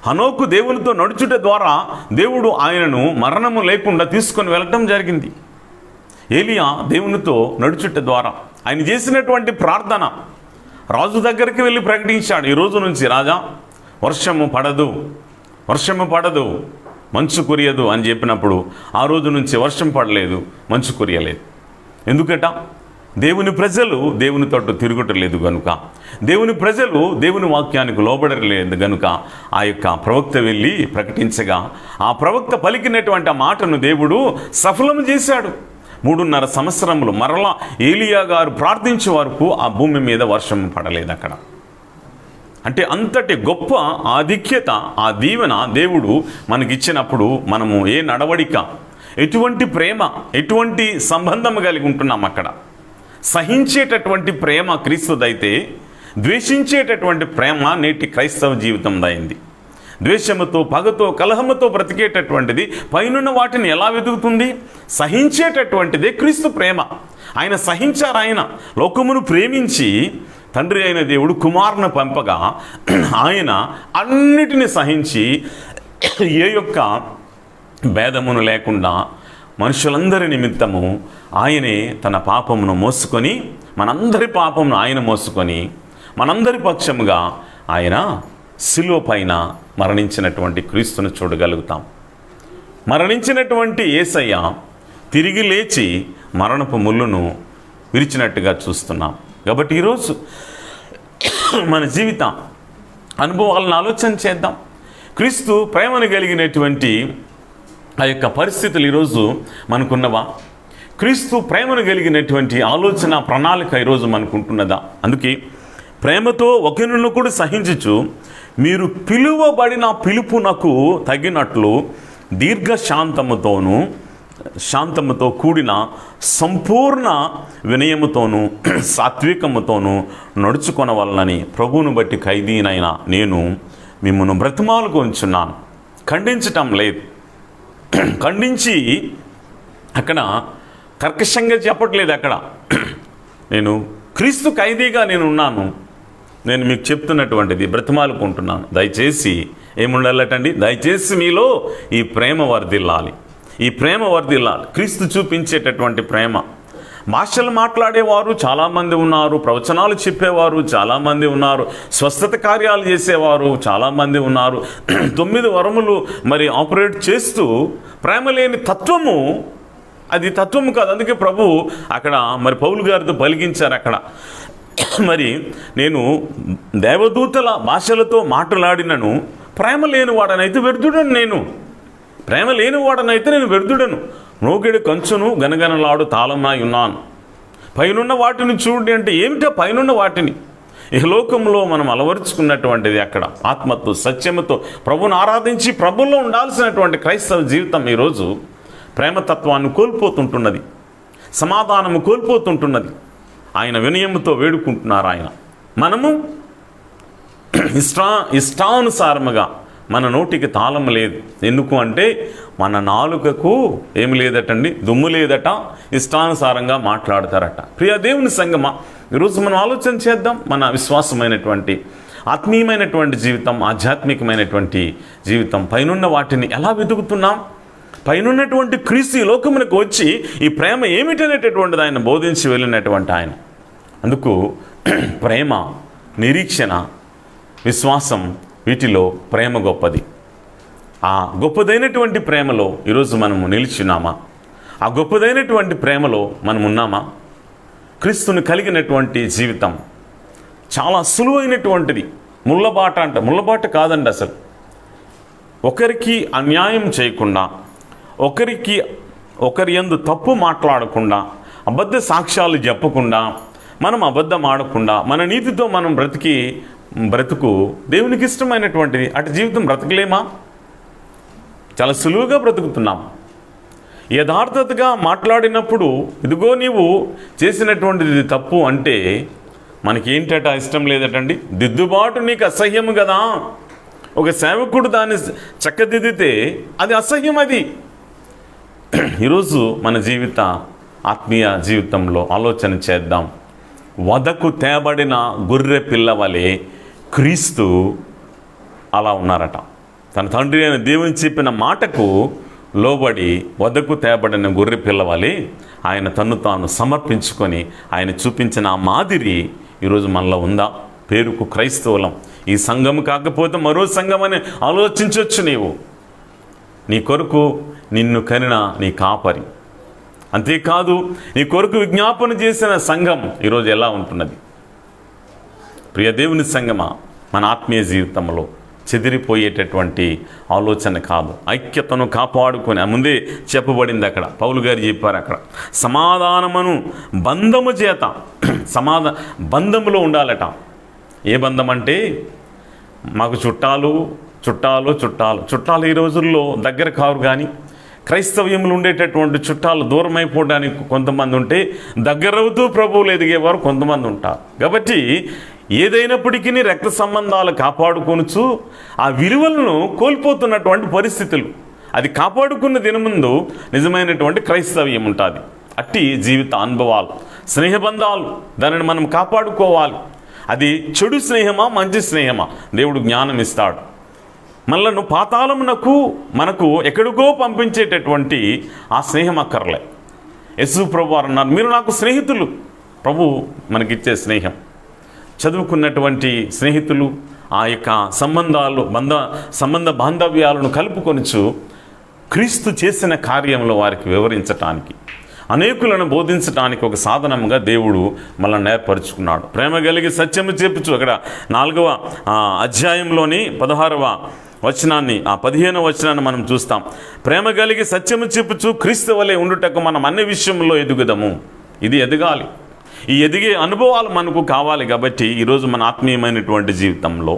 హనోకు దేవునితో నడుచుట ద్వారా దేవుడు ఆయనను మరణము లేకుండా తీసుకొని వెళ్ళటం జరిగింది. ఏలియా దేవునితో నడుచుట ద్వారా ఆయన చేసినటువంటి ప్రార్థన, రాజు దగ్గరికి వెళ్ళి ప్రకటించాడు, ఈ రోజు నుంచి రాజా వర్షము పడదు, మంచు కురియదు అని చెప్పినప్పుడు ఆ రోజు నుంచి వర్షం పడలేదు, మంచు కురియలేదు. ఎందుకట? దేవుని ప్రజలు దేవుని తట్టు తిరుగుటలేదు గనుక, దేవుని ప్రజలు దేవుని వాక్యానికి లోబడలేదు గనుక ఆ యొక్క ప్రవక్త వెళ్ళి ప్రకటించగా ఆ ప్రవక్త పలికినటువంటి ఆ మాటను దేవుడు సఫలం చేశాడు. 3.5 సంవత్సరములు మరలా ఏలియా గారు ప్రార్థించే వరకు ఆ భూమి మీద వర్షం పడలేదు అక్కడ. అంటే అంతటి గొప్ప ఆధిక్యత, ఆ దీవెన దేవుడు మనకిచ్చినప్పుడు మనము ఏ నడవడిక, ఎటువంటి ప్రేమ, ఎటువంటి సంబంధం కలిగి ఉంటున్నాం అక్కడ. సహించేటటువంటి ప్రేమ క్రీస్తుదైతే ద్వేషించేటటువంటి ప్రేమ నేటి క్రైస్తవ జీవితందైంది. ద్వేషముతో, పగతో, కలహముతో బ్రతికేటటువంటిది పైనున్న వాటిని ఎలా వెతుకుతుంది? సహించేటటువంటిదే క్రీస్తు ప్రేమ. ఆయన సహించారు. ఆయన లోకమును ప్రేమించి తండ్రి అయిన దేవుడు కుమారుని పంపగా ఆయన అన్నిటిని సహించి ఏ యొక్క భేదమును లేకుండా మనుషులందరి నిమిత్తము ఆయనే తన పాపమును మోసుకొని, మనందరి పాపమును ఆయన మోసుకొని మనందరి పక్షముగా ఆయన శిలువ పైన మరణించినటువంటి క్రీస్తును చూడగలుగుతాం. మరణించినటువంటి యేసయ్య తిరిగి లేచి మరణపు ముళ్ళును విరిచినట్టుగా చూస్తున్నాం. కాబట్టి ఈరోజు మన జీవిత అనుభవాలను ఆలోచన చేద్దాం. క్రీస్తు ప్రేమను కలిగినటువంటి ఆ యొక్క పరిస్థితులు ఈరోజు మనకున్నవా? క్రీస్తు ప్రేమను కలిగినటువంటి ఆలోచన, ప్రణాళిక ఈరోజు మనకుంటున్నదా? అందుకే ప్రేమతో ఒకరిని కూడా సహించుచు మీరు పిలువబడిన పిలుపునకు తగినట్లు దీర్ఘశాంతముతోనూ శాంతముతో కూడిన సంపూర్ణ వినయముతోనూ సాత్వికముతోనూ నడుచుకొనవలనని ప్రభువును బట్టి ఖైదీనైనా నేను మిమ్మల్ని బ్రతిమాలుకొంచున్నాను. ఖండించటం లేదు. ఖండించి అక్కడ కర్కశంగా చెప్పట్లేదు. అక్కడ నేను క్రీస్తు ఖైదీగా నేను ఉన్నాను. నేను మీకు చెప్తున్నటువంటిది బ్రతిమాలుకుంటున్నాను. దయచేసి ఏముండాలటండి? దయచేసి మీలో ఈ ప్రేమ వర్ధిల్లాలి. ఈ ప్రేమ వర్ధిల్లాలి. క్రీస్తు చూపించేటటువంటి ప్రేమ. భాషలు మాట్లాడేవారు చాలామంది ఉన్నారు, ప్రవచనాలు చెప్పేవారు చాలామంది ఉన్నారు, స్వస్థత కార్యాలు చేసేవారు చాలామంది ఉన్నారు. 9 వరములు మరి ఆపరేట్ చేస్తూ ప్రేమ లేని తత్వము, అది తత్వము కాదు. అందుకే ప్రభు అక్కడ మరి పౌలు గారితో పలికించారు. అక్కడ మరి నేను దేవదూతల భాషలతో మాట్లాడినను ప్రేమ లేనివాడనైతే వ్యర్థుడను. నేను ప్రేమ లేనివాడనైతే నేను వ్యర్థుడను. నోకెడు కంచును గనగనలాడు తాళమై ఉన్నాను. పైనున్న వాటిని చూడండి అంటే ఏమిటో పైనున్న వాటిని? ఈ లోకంలో మనం అలవరుచుకున్నటువంటిది అక్కడ ఆత్మతో సత్యముతో ప్రభువును ఆరాధించి ప్రభువులో ఉండాల్సినటువంటి క్రైస్తవ జీవితం ఈరోజు ప్రేమతత్వాన్ని కోల్పోతుంటున్నది, సమాధానము కోల్పోతుంటున్నది. ఆయన వినయముతో వేడుకుంటున్నారు ఆయన. మనము ఇష్టానుసారముగా మన నోటికి తాళం లేదు. ఎందుకు అంటే మన నాలుకకు ఏమి లేదటండి, దుమ్ము లేదట, ఇష్టానుసారంగా మాట్లాడతారట. ప్రియ దేవుని సంగమా, ఈరోజు మనం ఆలోచన చేద్దాం. మన విశ్వాసమైనటువంటి ఆత్మీయమైనటువంటి జీవితం, ఆధ్యాత్మికమైనటువంటి జీవితం పైనున్న వాటిని ఎలా వెతుకుతున్నాం? పైనున్నటువంటి క్రీస్తు ఈ లోకమునకు వచ్చి ఈ ప్రేమ ఏమిటనేటటువంటిది ఆయన బోధించి వెళ్ళినటువంటి ఆయన. అందుకు ప్రేమ, నిరీక్షణ, విశ్వాసం, వీటిలో ప్రేమ గొప్పది. ఆ గొప్పదైనటువంటి ప్రేమలో ఈరోజు మనము నిలిచినామా? ఆ గొప్పదైనటువంటి ప్రేమలో మనం ఉన్నామా? క్రీస్తుని కలిగినటువంటి జీవితం చాలా సులువైనటువంటిది. ముళ్ళబాట కాదండి అసలు. ఒకరికి అన్యాయం చేయకుండా, ఒకరి యందు తప్పు మాట్లాడకుండా, అబద్ధ సాక్ష్యాలు చెప్పకుండా, మనం అబద్ధం ఆడకుండా, మన నీతితో మనం బ్రతుకు దేవునికి ఇష్టమైనటువంటిది. అటు జీవితం బ్రతకలేమా? చాలా సులువుగా బ్రతుకుతున్నాం. యథార్థతగా మాట్లాడినప్పుడు ఇదిగో నీవు చేసినటువంటిది తప్పు అంటే మనకి ఏంటట ఇష్టం లేదటండి. దిద్దుబాటు నీకు అసహ్యము కదా. ఒక సేవకుడు దాన్ని చక్కదిద్దితే అది అసహ్యం. అది ఈరోజు మన ఆత్మీయ జీవితంలో ఆలోచన చేద్దాం. వధకు తేబడిన గొర్రె పిల్లవలే క్రీస్తు అలా ఉన్నారట. తన తండ్రి అయిన దేవుని చెప్పిన మాటకు లోబడి వధకు తేబడిన గొర్రె పిల్లవలే ఆయన తన్ను తాను సమర్పించుకొని ఆయన చూపించిన ఆ మాదిరి ఈరోజు మనలో ఉందా? పేరుకు క్రైస్తవులం. ఈ సంఘం కాకపోతే మరో సంఘం అని ఆలోచించవచ్చు నీవు. నీ కొరకు నిన్ను కనిన నీ కాపరి, అంతేకాదు నీ కొరకు విజ్ఞాపన చేసిన సంఘం ఈరోజు ఎలా ఉంటున్నది? ప్రియ దేవుని సంఘమా, మన ఆత్మీయ జీవితంలో చెదిరిపోయేటటువంటి ఆలోచన కాదు, ఐక్యతను కాపాడుకొని ముందే చెప్పబడింది. అక్కడ పౌలు గారు చెప్పారు, అక్కడ సమాధానమును బంధము చేత బంధములో ఉండాలట. ఏ బంధం అంటే మాకు చుట్టాలు ఈ రోజుల్లో దగ్గర కారు, కానీ క్రైస్తవ్యంలో ఉండేటటువంటి చుట్టాలు దూరం అయిపోవడానికి కొంతమంది ఉంటే, దగ్గరవుతూ ప్రభువులు ఎదిగేవారు కొంతమంది ఉంటారు. కాబట్టి ఏదైనప్పటికీ రక్త సంబంధాలు కాపాడుకొనుచు ఆ విలువలను కోల్పోతున్నటువంటి పరిస్థితులు, అది కాపాడుకున్న దినముందు నిజమైనటువంటి క్రైస్తవ్యం ఉంటుంది. అట్టి జీవిత అనుభవాలు, స్నేహబంధాలు, దానిని మనం కాపాడుకోవాలి. అది చెడు స్నేహమా మంచి స్నేహమా? దేవుడు జ్ఞానం ఇస్తాడు. మనలను పాతాళమునకు మనకు ఎక్కడికో పంపించేటటువంటి ఆ స్నేహం అక్కర్లే. యేసు ప్రభు వారు అన్నారు, మీరు నాకు స్నేహితులు. ప్రభు మనకిచ్చే స్నేహం, చదువుకున్నటువంటి స్నేహితులు, ఆ యొక్క సంబంధ బాంధవ్యాలను కలుపుకొనుచు క్రీస్తు చేసిన కార్యంలో వారికి వివరించటానికి, అనేకులను బోధించడానికి ఒక సాధనంగా దేవుడు మనల్ని ఏర్పరచుకున్నాడు. ప్రేమ కలిగి సత్యము చెప్పుచు, అక్కడ 4వ అధ్యాయంలోని 16వ వచనాన్ని, ఆ 15వ వచనాన్ని మనం చూస్తాం. ప్రేమ కలిగి సత్యము చెప్పుచు క్రీస్తు వలె ఉండుటకు మనం అన్ని విషయంలో ఎదుగుదాము. ఇది ఎదగాలి. ఈ ఎదిగే అనుభవాలు మనకు కావాలి. కాబట్టి ఈరోజు మన ఆత్మీయమైనటువంటి జీవితంలో,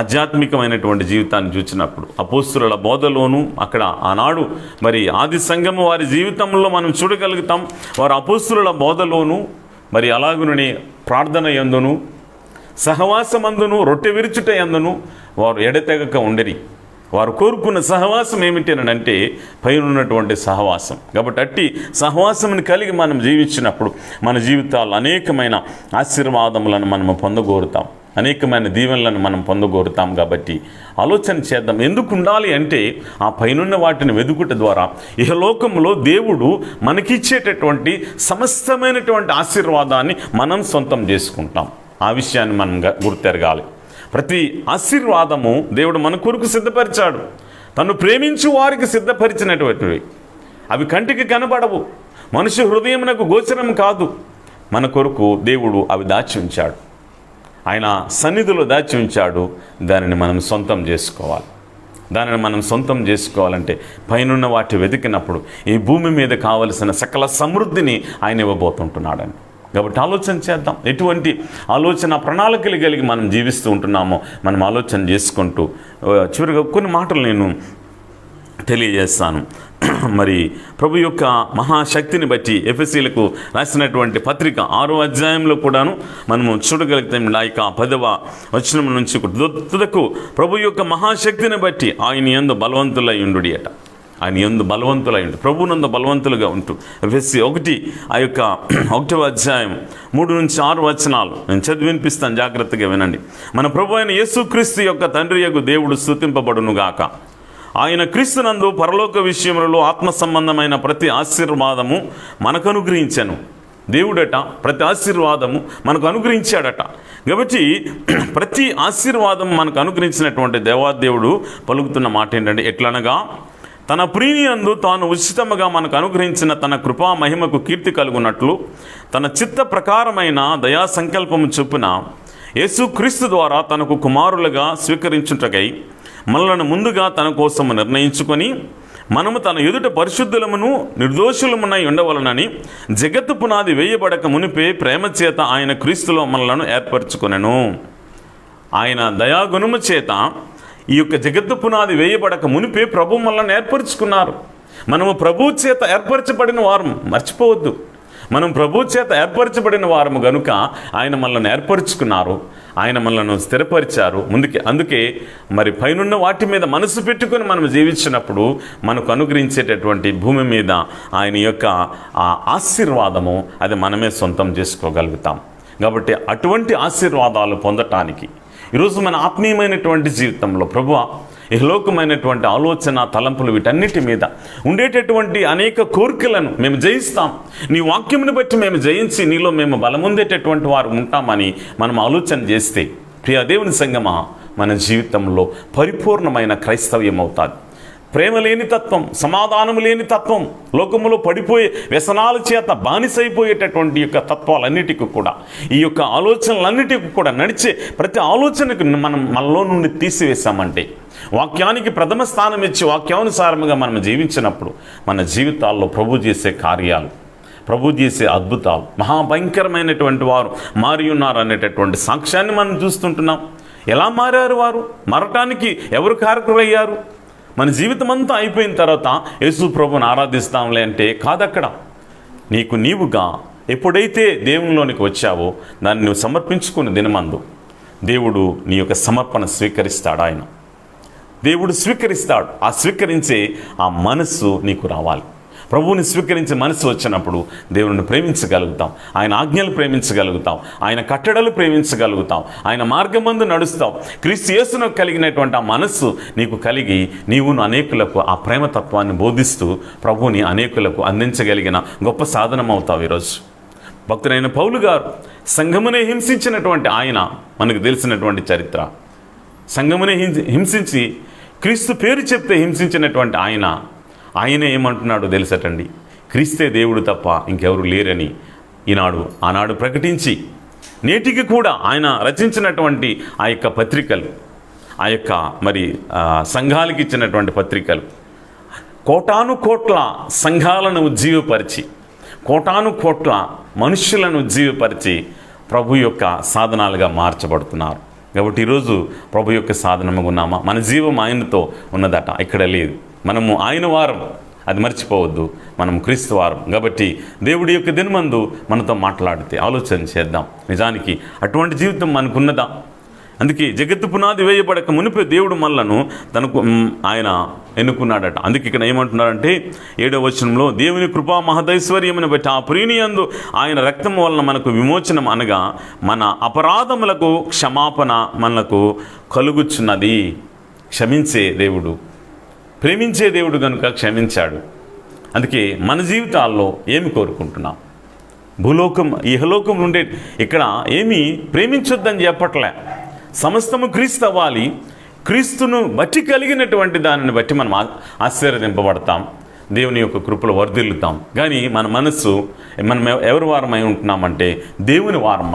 ఆధ్యాత్మికమైనటువంటి జీవితాన్ని చూసినప్పుడు అపోస్తుల బోధలోను, అక్కడ ఆనాడు మరి ఆది సంఘము వారి జీవితంలో మనం చూడగలుగుతాం. వారు అపోస్తుల బోధలోను, మరి అలాగునని ప్రార్థన యందును, సహవాసమందును, రొట్టె విరుచుట యందును వారు ఎడతెగక ఉండరి. వారు కోరుకున్న సహవాసం ఏమిటి అని అంటే పైన ఉన్నటువంటి సహవాసం. కాబట్టి అట్టి సహవాసముని కలిగి మనం జీవించినప్పుడు మన జీవితాలు అనేకమైన ఆశీర్వాదములను మనము పొందగోరుతాం, అనేకమైన దీవెనలను మనం పొందగోరుతాం. కాబట్టి ఆలోచన చేద్దాం. ఎందుకు ఉండాలి అంటే ఆ పైనున్న వాటిని వెదుకుట ద్వారా ఇహలోకంలో దేవుడు మనకిచ్చేటటువంటి సమస్తమైనటువంటి ఆశీర్వాదాన్ని మనం సొంతం చేసుకుంటాం. ఆ విషయాన్ని మనం గుర్తెరగాలి. ప్రతి ఆశీర్వాదము దేవుడు మన కొరకు సిద్ధపరిచాడు. తను ప్రేమించు వారికి సిద్ధపరిచినటువంటివి. అవి కంటికి కనబడవు, మనుష్య హృదయమునకు గోచరం కాదు. మన కొరకు దేవుడు అవి దాచి ఉంచాడు, ఆయన సన్నిధిలో దాచి ఉంచాడు. దానిని మనం సొంతం చేసుకోవాలి. దానిని మనం సొంతం చేసుకోవాలంటే పైనున్న వాటి వెతికినప్పుడు ఈ భూమి మీద కావలసిన సకల సమృద్ధిని ఆయన ఇవ్వబోతుంటున్నాడని. కాబట్టి ఆలోచన చేద్దాం. ఎటువంటి ఆలోచన ప్రణాళికలు కలిగి మనం జీవిస్తూ ఉంటున్నామో మనం ఆలోచన చేసుకుంటూ చివరిగా కొన్ని మాటలు నేను తెలియజేస్తాను. మరి ప్రభు యొక్క మహాశక్తిని బట్టి ఎఫెసీలకు రాసినటువంటి పత్రిక 6వ అధ్యాయంలో కూడాను మనము చూడగలుగుతాం. ఆ యొక్క 10వ వచనం నుంచి తుదకు ప్రభు యొక్క మహాశక్తిని బట్టి ఆయన యందు బలవంతులై ఉండుడి అట. ఆయన యందు బలవంతులై ఉండు, ప్రభునందు బలవంతులుగా ఉంటూ. ఎఫెసీ 1 ఆ యొక్క 1వ అధ్యాయం 3 నుంచి 6 వచనాలు నేను చదివి వినిపిస్తాను, జాగ్రత్తగా వినండి. మన ప్రభు అయిన యేసుక్రీస్తు యొక్క తండ్రి యగు దేవుడు స్తుతింపబడునుగాక. ఆయన క్రీస్తునందు పరలోక విషయములలో ఆత్మ సంబంధమైన ప్రతి ఆశీర్వాదము మనకు అనుగ్రహించాను. దేవుడట ప్రతి ఆశీర్వాదము మనకు అనుగ్రహించాడట. కాబట్టి ప్రతి ఆశీర్వాదం మనకు అనుగ్రహించినటువంటి దేవాదేవుడు పలుకుతున్న మాట ఏంటంటే, ఎట్లనగా తన ప్రియయందు తాను ఉచితముగా మనకు అనుగ్రహించిన తన కృపా మహిమకు కీర్తి కలుగునట్లు తన చిత్త ప్రకారమైన దయా సంకల్పము చొప్పున యేసుక్రీస్తు ద్వారా తనకు కుమారులుగా స్వీకరించుటకై మనలను ముందుగా తన కోసము నిర్ణయించుకొని మనము తన ఎదుట పరిశుద్ధులమును నిర్దోషులమునై ఉండవలనని జగత్తు పునాది వేయబడక మునిపే ప్రేమ చేత ఆయన క్రీస్తులో మనలను ఏర్పరచుకొనెను. ఆయన దయాగుణము చేత ఈ యొక్క జగత్తు పునాది వేయబడక మునిపే ప్రభు మనల్ని ఏర్పరచుకున్నారు. మనము ప్రభు చేత ఏర్పరచబడిన వారము, మర్చిపోవద్దు. మనం ప్రభు చేత ఏర్పరచబడిన వారము గనుక ఆయన మనల్ని ఏర్పరచుకున్నారు, ఆయన మనలను స్థిరపరిచారు ముందుకి. అందుకే మరి పైనున్న వాటి మీద మనసు పెట్టుకొని మనం జీవించినప్పుడు మనకు అనుగ్రహించేటటువంటి భూమి మీద ఆయన యొక్క ఆ ఆశీర్వాదము అది మనమే సొంతం చేసుకోగలుగుతాం. కాబట్టి అటువంటి ఆశీర్వాదాలు పొందటానికి ఈరోజు మన ఆత్మీయమైనటువంటి జీవితంలో ప్రభువా ఇహలోకమైనటువంటి ఆలోచన తలంపులు వీటన్నిటి మీద ఉండేటటువంటి అనేక కోరికలను మేము జయిస్తాం, నీ వాక్యమును బట్టి మేము జయించి నీలో మేము బలముందేటటువంటి వారు ఉంటామని మనం ఆలోచన చేస్తే ప్రియ దేవుని సంగమా మన జీవితంలో పరిపూర్ణమైన క్రైస్తవ్యం అవుతుంది. ప్రేమ లేని తత్వం, సమాధానం లేని తత్వం, లోకములో పడిపోయే వ్యసనాల చేత బానిసైపోయేటటువంటి యొక్క తత్వాలన్నిటికీ కూడా, ఈ యొక్క ఆలోచనలన్నిటికీ కూడా నడిచే ప్రతి ఆలోచనకు మనలో నుండి తీసివేశామంటే, వాక్యానికి ప్రథమ స్థానం ఇచ్చి వాక్యానుసారముగా మనం జీవించినప్పుడు మన జీవితాల్లో ప్రభు చేసే కార్యాలు, ప్రభు చేసే అద్భుతాలు, మహాభయంకరమైనటువంటి వారు మారి ఉన్నారు అనేటటువంటి సాక్ష్యాన్ని మనం చూస్తుంటున్నాం. ఎలా మారారు వారు? మారటానికి ఎవరు కారకులయ్యారు? మన జీవితం అంతా అయిపోయిన తర్వాత యేసు ప్రభువుని ఆరాధిస్తాంలే అంటే కాదక్కడ. నీకు నీవుగా ఎప్పుడైతే దేవునిలోనికి వచ్చావో దాన్ని నువ్వు సమర్పించుకుని దినమందు దేవుడు నీ యొక్క సమర్పణ స్వీకరిస్తాడు. ఆయన దేవుడు స్వీకరిస్తాడు. ఆ స్వీకరించే ఆ మనస్సు నీకు రావాలి. ప్రభువుని స్వీకరించే మనసు వచ్చినప్పుడు దేవుని ప్రేమించగలుగుతాం, ఆయన ఆజ్ఞలు ప్రేమించగలుగుతాం, ఆయన కట్టడలు ప్రేమించగలుగుతాం, ఆయన మార్గమందు నడుస్తాం. క్రీస్తు యేసునకు కలిగినటువంటి ఆ మనస్సు నీకు కలిగి నీవును అనేకులకు ఆ ప్రేమతత్వాన్ని బోధిస్తూ ప్రభువుని అనేకులకు అందించగలిగిన గొప్ప సాధనం అవుతావు. ఈరోజు భక్తుడైన పౌలు గారు సంఘమునే హింసించినటువంటి ఆయన, మనకు తెలిసినటువంటి చరిత్ర. సంఘమునే హింసించి క్రీస్తు పేరు చెప్తే హింసించినటువంటి ఆయన ఏమంటున్నాడో తెలుసటండి, క్రీస్తే దేవుడు తప్ప ఇంకెవరు లేరని ఆనాడు ప్రకటించి, నేటికి కూడా ఆయన రచించినటువంటి ఆ యొక్క పత్రికలు, ఆ యొక్క సంఘాలకి ఇచ్చినటువంటి పత్రికలు కోటాను కోట్ల సంఘాలను ఉజ్జీవపరిచి, కోటాను కోట్ల మనుష్యులను ఉజ్జీవపరిచి ప్రభు యొక్క సాధనాలుగా మార్చబడుతున్నారు. కాబట్టి ఈరోజు ప్రభు యొక్క సాధనముగా ఉన్నామా? మన జీవం ఆయనతో ఉన్నదట, ఇక్కడ లేదు. మనము ఆయన వారం, అది మర్చిపోవద్దు. మనం క్రీస్తు వారం. కాబట్టి దేవుడి యొక్క దినమందు మనతో మాట్లాడితే ఆలోచన చేద్దాం, నిజానికి అటువంటి జీవితం మనకున్నదా? అందుకే జగత్తు పునాది వేయబడక మునిపే దేవుడు మనలను ఆయన ఎన్నుకున్నాడట. అందుకే ఇక్కడ ఏమంటున్నారంటే 7వ వచనంలో, దేవుని కృపా మహదైశ్వర్యమును బట్టి ఆ ప్రీనియందు ఆయన రక్తం వలన మనకు విమోచనం, అనగా మన అపరాధములకు క్షమాపణ మనకు కలుగుచున్నది. క్షమించే దేవుడు, ప్రేమించే దేవుడు కనుక క్షమించాడు. అందుకే మన జీవితాల్లో ఏమి కోరుకుంటున్నాం? భూలోకం, ఇహలోకం నుండే ఇక్కడ ఏమీ ప్రేమించొద్దని చెప్పట్లే. సమస్తము క్రీస్తు అవ్వాలి. క్రీస్తును బట్టి కలిగినటువంటి దానిని బట్టి మనం ఆశీర్వదింపబడతాం, దేవుని యొక్క కృపలో వర్ధిల్లుతాం. కానీ మన మనస్సు, మనం ఎవరి వారమై ఉంటున్నామంటే దేవుని వారం.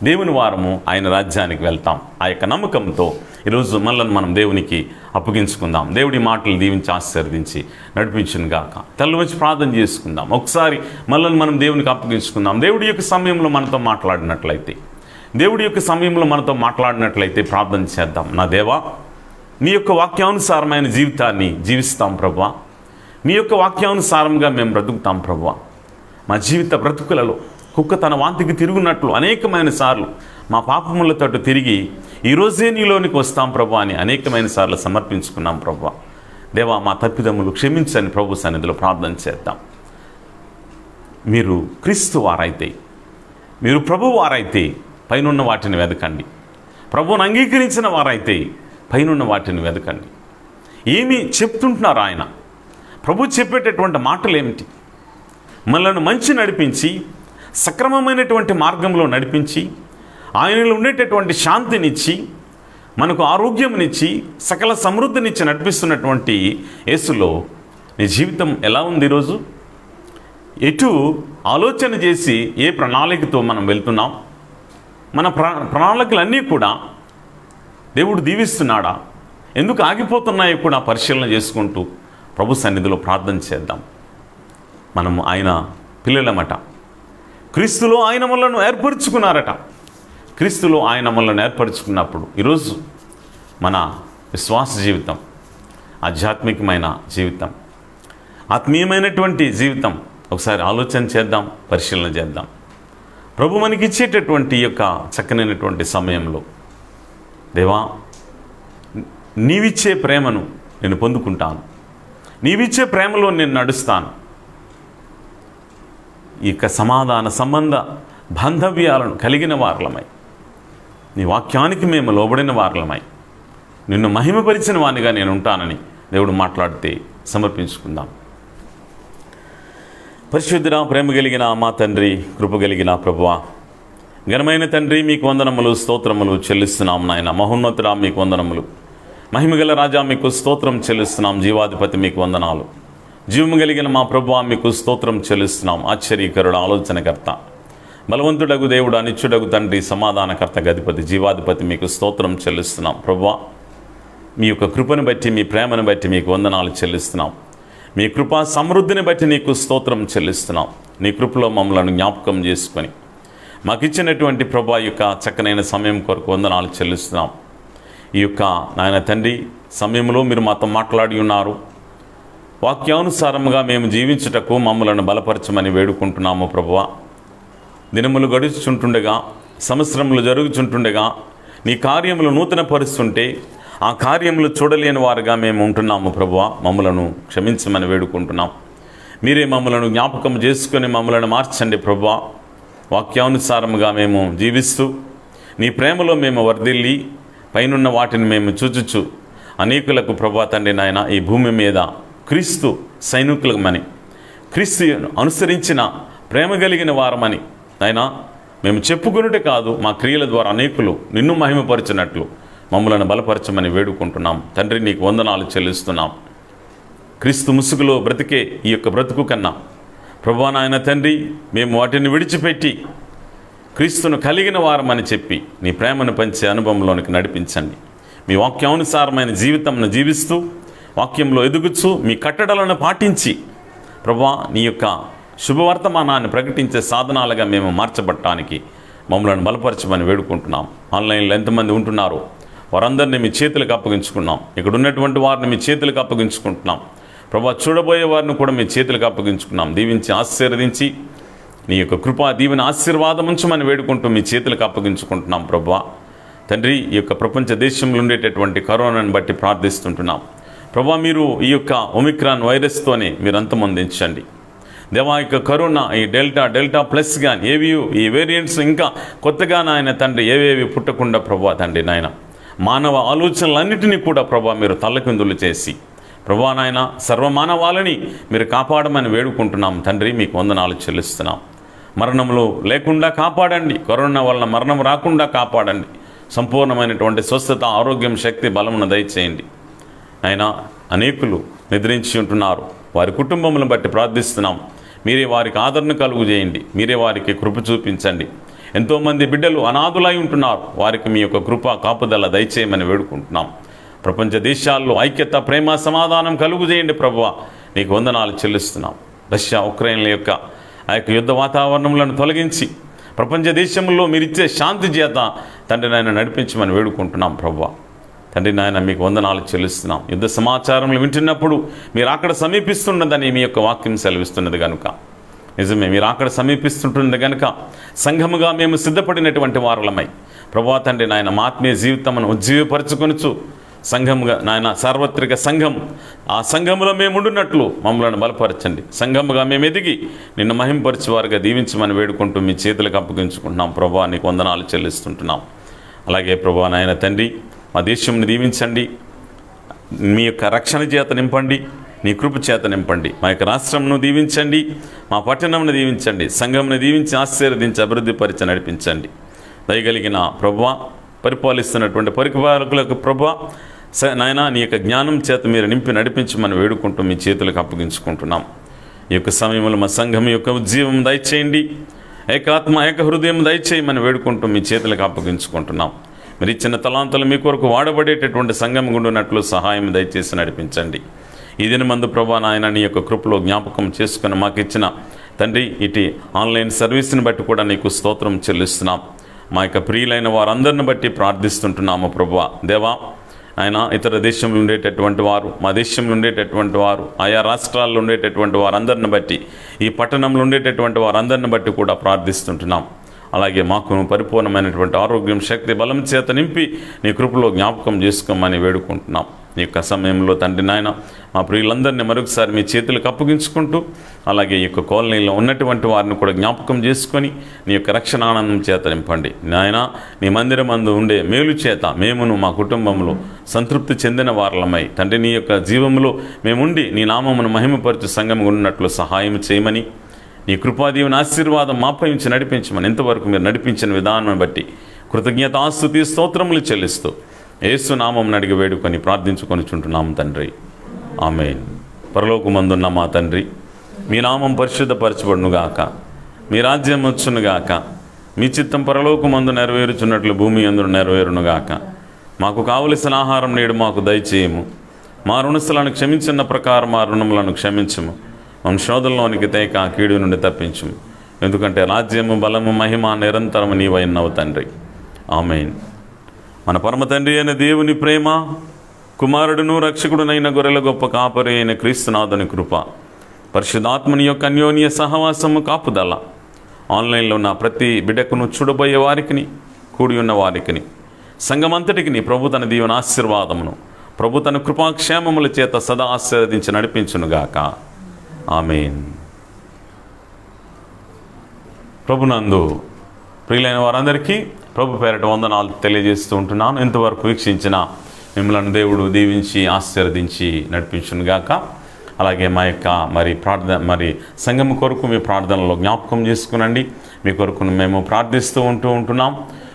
దేవుని వారము ఆయన రాజ్యానికి వెళ్తాం. ఆ యొక్క నమ్మకంతో ఈరోజు మనల్ని మనం దేవునికి అప్పగించుకుందాం. దేవుడి మాటలు దీవించి ఆశీర్వదించి నడిపించును గాక. తల వచ్చి ప్రార్థన చేసుకుందాం. ఒకసారి మనల్ని మనం దేవునికి అప్పగించుకుందాం. దేవుడి యొక్క సమయంలో మనతో మాట్లాడినట్లయితే ప్రార్థన చేద్దాం. నా దేవా, మీ యొక్క వాక్యానుసారమైన జీవితాన్ని జీవిస్తాం ప్రభువా. మీ యొక్క వాక్యానుసారంగా మేము బ్రతుకుతాం ప్రభువా. మా జీవిత బ్రతుకులలో కుక్క తన వాంతికి తిరుగునట్లు అనేకమైన సార్లు మా పాపముల తట్టు తిరిగి ఈరోజే నీలోనికి వస్తాం ప్రభు అని అనేకమైన సార్లు సమర్పించుకున్నాం ప్రభు. దేవా, మా తప్పిదములు క్షమించని ప్రభు సన్నిధిలో ప్రార్థన చేద్దాం. మీరు క్రీస్తు వారైతే, మీరు ప్రభు వారైతే పైనున్న వాటిని వెదకండి. ప్రభువును అంగీకరించిన వారైతే పైనున్న వాటిని వెదకండి. ఏమి చెప్తుంటున్నారు ఆయన? ప్రభు చెప్పేటటువంటి మాటలు ఏమిటి? మనల్ని మంచి నడిపించి, సక్రమమైనటువంటి మార్గంలో నడిపించి, ఆయనలో ఉండేటటువంటి శాంతినిచ్చి, మనకు ఆరోగ్యంనిచ్చి, సకల సమృద్ధినిచ్చి నడిపిస్తున్నటువంటి యేసులో నీ జీవితం ఎలా ఉంది? ఈరోజు ఎటు ఆలోచన చేసి ఏ ప్రణాళికతో మనం వెళ్తున్నాం? మన ప్రణాళికలన్నీ కూడా దేవుడు దీవిస్తున్నాడా? ఎందుకు ఆగిపోతున్నాయో కూడా పరిశీలన చేసుకుంటూ ప్రభు సన్నిధిలో ప్రార్థన చేద్దాం. మనము ఆయన పిల్లలమట. క్రీస్తులో ఆయన మనలను ఏర్పరచుకున్నారట. క్రీస్తులో ఆయన మనలను ఏర్పరచుకున్నప్పుడు ఈరోజు మన విశ్వాస జీవితం, ఆధ్యాత్మికమైన జీవితం, ఆత్మీయమైనటువంటి జీవితం ఒకసారి ఆలోచన చేద్దాం, పరిశీలన చేద్దాం. ప్రభు మనకి ఇచ్చేటటువంటి యొక్క చక్కనైనటువంటి సమయంలో, దేవా, నీవిచ్చే ప్రేమను నేను పొందుకుంటాను, నీవిచ్చే ప్రేమలో నేను నడుస్తాను. ఈ యొక్క సమాధాన సంబంధ బాంధవ్యాలను కలిగిన వారలమై, నీ వాక్యానికి మేము లోబడిన వారలమై, నిన్ను మహిమపరిచిన వానిగా నేను ఉంటానని దేవుడు మాట్లాడితే సమర్పించుకుందాం. పరిశుద్ధుడా, ప్రేమ కలిగిన మా తండ్రి, కృప కలిగిన ప్రభువా, ఘనమైన తండ్రి, మీకు వందనములు, స్తోత్రములు చెల్లిస్తున్నాం నాయన. మహోన్నతుడా, మీకు వందనములు. మహిమగల రాజా మీకు స్తోత్రం చెల్లిస్తున్నాం. జీవాధిపతి మీకు వందనాలు. జీవము కలిగిన మా ప్రభువా మీకు స్తోత్రం చెల్లిస్తున్నాం. ఆశ్చర్యకరుడు, ఆలోచనకర్త, బలవంతుడగు దేవుడు, అనిత్యుడగు తండ్రి, సమాధానకర్త, గధిపతి, జీవాధిపతి మీకు స్తోత్రం చెల్లిస్తున్నాం. ప్రభువా మీ యొక్క కృపను బట్టి, మీ ప్రేమను బట్టి మీకు వందనాలు చెల్లిస్తున్నాం. మీ కృపా సమృద్ధిని బట్టి నీకు స్తోత్రం చెల్లిస్తున్నాం. నీ కృపలో మమ్మల్ని జ్ఞాపకం చేసుకొని మాకు ఇచ్చినటువంటి ప్రభువా యొక్క చక్కనైన సమయం కొరకు వందనాలు చెల్లిస్తున్నాం. ఈ యొక్క నాయన తండ్రి సమయంలో మీరు మాతో మాట్లాడి ఉన్నారు. వాక్యానుసారముగా మేము జీవించుటకు మమ్మలను బలపరచమని వేడుకుంటున్నాము. ప్రభువా దినములు గడుచుచుంటుండగా, సంవత్సరములు జరుగుచుంటుండగా నీ కార్యములు నూతన పరుస్తుంటే ఆ కార్యములు చూడలేని వారుగా మేము ఉంటున్నాము. ప్రభువా మమ్మలను క్షమించమని వేడుకుంటున్నాం. మీరే మమ్మలను జ్ఞాపకం చేసుకొని మమ్మలను మార్చండి. ప్రభువా వాక్యానుసారముగా మేము జీవిస్తూ నీ ప్రేమలో మేము వర్ధిల్లి పైనున్న వాటిని మేము చూచుచు అనేకులకు ప్రభువా తండ్రి నాయన ఈ భూమి మీద క్రీస్తు సైనికులమని, క్రీస్తు అనుసరించిన ప్రేమ కలిగిన వారమని నాయన మేము చెప్పుకున్నట్టే కాదు, మా క్రియల ద్వారా అనేకులు నిన్ను మహిమపరచినట్లు మమ్మలను బలపరచమని వేడుకుంటున్నాం. తండ్రి నీకు వందనాలు చెల్లిస్తున్నాం. క్రీస్తు ముసుగులో బ్రతికే ఈ యొక్క బ్రతుకు కన్నా ప్రభువా నాయన తండ్రి మేము వాటిని విడిచిపెట్టి క్రీస్తును కలిగిన వారమని చెప్పి నీ ప్రేమను పంచే అనుభవంలోనికి నడిపించండి. మీ వాక్యానుసారమైన జీవితంను జీవిస్తూ వాక్యంలో ఎదుగుచూ మీ కట్టడలను పాటించి ప్రభువా నీ యొక్క శుభవర్తమానాన్ని ప్రకటించే సాధనాలుగా మేము మార్చబడటానికి మమ్మల్ని బలపరచమని వేడుకుంటున్నాం. ఆన్లైన్లో ఎంతమంది ఉంటున్నారో వారందరినీ మీ చేతులకు అప్పగించుకున్నాం. ఇక్కడ ఉన్నటువంటి వారిని మీ చేతులకు అప్పగించుకుంటున్నాం. ప్రభువా చూడబోయే వారిని కూడా మీ చేతులకు అప్పగించుకున్నాం. దీవించి ఆశీర్వదించి నీ యొక్క కృపా దీవెన ఆశీర్వాదం ఉంచమని వేడుకుంటూ మీ చేతులకు అప్పగించుకుంటున్నాం. ప్రభువా తండ్రి ఈ యొక్క ప్రపంచ దేశంలో ఉండేటటువంటి కరోనాను బట్టి ప్రార్థిస్తుంటున్నాం. ప్రభువా మీరు ఈ యొక్క ఒమిక్రాన్ వైరస్తోనే మీరు అంతమొందించండి. దేవా యొక్క కరోనా ఈ డెల్టా ప్లస్ కానీ ఏవి ఈ వేరియంట్స్ ఇంకా కొత్తగా నాయన తండ్రి ఏవేవి పుట్టకుండా ప్రభువా తండ్రి నాయన మానవ ఆలోచనలన్నిటినీ కూడా ప్రభువా మీరు తల్లకిందులు చేసి ప్రభువా నాయన సర్వమానవాళిని మీరు కాపాడమని వేడుకుంటున్నాం. తండ్రి మీకు వందనాలు చెల్లిస్తున్నాం. మరణములు లేకుండా కాపాడండి. కరోనా వలన మరణం రాకుండా కాపాడండి. సంపూర్ణమైనటువంటి స్వస్థత, ఆరోగ్యం, శక్తి, బలమును దయచేయండి. అయినా అనేకులు నిద్రించి ఉంటున్నారు. వారి కుటుంబములను బట్టి ప్రార్థిస్తున్నాం. మీరే వారికి ఆదరణ కలుగు చేయండి. మీరే వారికి కృప చూపించండి. ఎంతోమంది బిడ్డలు అనాథులై ఉంటున్నారు. వారికి మీ యొక్క కృప కాపుదల దయచేయమని వేడుకుంటున్నాం. ప్రపంచ దేశాల్లో ఐక్యత, ప్రేమ, సమాధానం కలుగు చేయండి. ప్రభువా నీకు వందనాలు చెల్లిస్తున్నాం. రష్యా ఉక్రెయిన్ల యొక్క ఆ యొక్క యుద్ధ వాతావరణములను తొలగించి ప్రపంచ దేశంలో మీరిచ్చే శాంతి చేత తండ్రి నాయన నడిపించమని వేడుకుంటున్నాం. ప్రభువా తండ్రి నాయన మీకు వందనాలు చెల్లిస్తున్నాం. యుద్ధ సమాచారములు వింటున్నప్పుడు మీరు అక్కడ సమీపిస్తున్నదని మీ యొక్క వాక్యం సెలవిస్తున్నది కనుక నిజమే, మీరు అక్కడ సమీపిస్తుంటున్నది కనుక సంఘముగా మేము సిద్ధపడినటువంటి వారులమై ప్రభువా తండ్రి నాయన మా ఆత్మీయ జీవితమును ఉజ్జీవపరచుకొనుచు సంఘముగా నాయన సార్వత్రిక సంఘం, ఆ సంఘములో మేము ఉండున్నట్లు మమ్మల్ని బలపరచండి. సంఘముగా మేము ఎదిగి నిన్ను మహింపరిచేవారుగా దీవించమని వేడుకుంటూ మీ చేతులకు అప్పగించుకుంటున్నాం. ప్రభువా నీకు వందనాలు చెల్లిస్తుంటున్నాం. అలాగే ప్రభువా నాయన తండ్రి మా దేశంని దీవించండి. మీ యొక్క రక్షణ చేత నింపండి. నీ కృప చేత నింపండి. మా యొక్క రాష్ట్రంను దీవించండి. మా పట్టణంను దీవించండి. సంఘంను దీవించి ఆశీర్వదించి అభివృద్ధిపరిచి నడిపించండి. దయగలిగిన ప్రభువా, పరిపాలిస్తున్నటువంటి పరిపాలకులకు ప్రభువా నాయన నీ యొక్క జ్ఞానం చేత మీరు నింపి నడిపించమని వేడుకుంటూ మీ చేతులకు అప్పగించుకుంటున్నాం. ఈ యొక్క సమయంలో మా సంఘం యొక్క ఉజ్జీవం దయచేయండి. ఏకాత్మ, ఏక హృదయం దయచేయమని వేడుకుంటూ మీ చేతులకు అప్పగించుకుంటున్నాం. మీరు ఇచ్చిన తలాంతులు మీ కొరకు వాడబడేటటువంటి సంఘం గుండున్నట్లు సహాయం దయచేసి నడిపించండి. ఈ దినమందు ప్రభువా నాయన నీ యొక్క కృపలో జ్ఞాపకం చేసుకుని మాకు ఇచ్చిన తండ్రి ఇటు ఆన్లైన్ సర్వీస్ని బట్టి కూడా నీకు స్తోత్రం చెల్లిస్తున్నాం. మా యొక్క ప్రియులైన వారందరిని బట్టి ప్రార్థిస్తుంటున్నాము. ప్రభువా దేవా ఆయన ఇతర దేశంలో ఉండేటటువంటి వారు, మా దేశంలో ఉండేటటువంటి వారు, ఆయా రాష్ట్రాల్లో ఉండేటటువంటి వారందరిని బట్టి, ఈ పట్టణంలో ఉండేటటువంటి వారందరిని బట్టి కూడా ప్రార్థిస్తుంటున్నాం. అలాగే మాకు పరిపూర్ణమైనటువంటి ఆరోగ్యం, శక్తి, బలం చేత నింపి నీ కృపలో జ్ఞాపకం చేసుకోమని వేడుకుంటున్నాం. ఈ యొక్క సమయంలో తండ్రి నాయన మా ప్రియులందరినీ మరొకసారి మీ చేతులకు అప్పగించుకుంటూ అలాగే ఈ యొక్క కాలనీలో ఉన్నటువంటి వారిని కూడా జ్ఞాపకం చేసుకొని నీ యొక్క రక్షణ ఆనందం చేత నింపండి. నాయన నీ మందిరమందు ఉండే మేలు చేత మేమును మా కుటుంబంలో సంతృప్తి చెందిన వారలమై తండ్రి నీ యొక్క జీవంలో మేముండి నీ నామమును మహిమపరచు సంఘం ఉన్నట్లు సహాయం చేయమని, నీ కృపాదీవుని ఆశీర్వాదం మాపై ఉంచి నడిపించమని, ఇంతవరకు మీరు నడిపించిన విధానం బట్టి కృతజ్ఞతాస్తుతి స్తోత్రములు చెల్లిస్తూ యేసు నామమున అడిగి వేడుకొని ప్రార్థించుకొనిచుంటున్నాము తండ్రి, ఆమేన్. పరలోకమందున్న మా తండ్రి, మీ నామం పరిశుద్ధపరచబడునుగాక, మీ రాజ్యం వచ్చునుగాక, మీ చిత్తం పరలోకమందు నెరవేరుచున్నట్లు భూమి యందు నెరవేరునుగాక. మాకు కావలసిన ఆహారం నేడు మాకు దయచేయము, మా రుణస్థులను క్షమించిన ప్రకారం మా రుణములను క్షమించము, మన శోధంలోనికి తేక కీడు నుండి తప్పించము. ఎందుకంటే రాజ్యము, బలము, మహిమ నిరంతరము నీవైనవు తండ్రి, ఆమేన్. మన పరమ తండ్రి అయిన దేవుని ప్రేమ, కుమారుడును రక్షకుడునైన గొర్రెల గొప్ప కాపరి అయిన క్రీస్తునాథుని కృప, పరిశుద్ధాత్మని యొక్క అన్యోన్య సహవాసము, కాపుదల ఆన్లైన్లో ఉన్న ప్రతి బిడ్డకును, చూడబోయే వారికి, కూడి ఉన్న వారికి, సంఘమంతటికి ప్రభు తన దీవెన ఆశీర్వాదమును, ప్రభు తన కృపాక్షేమముల చేత సదా ఆశీర్వదించి నడిపించునుగాక, ఆమేన్. ప్రభునందు ప్రియులైన వారందరికీ ప్రభు పేరట వందనాలు తెలియజేస్తూ ఉంటున్నాను. ఇంతవరకు వీక్షించిన మిమ్మల్ని దేవుడు దీవించి ఆశీర్వదించి నడిపించునుగాక. అలాగే మా యొక్క మరి సంఘం కొరకు మీ ప్రార్థనలో జ్ఞాపకం చేసుకునండి. మీ కొరకు మేము ప్రార్థిస్తూ ఉంటున్నాం.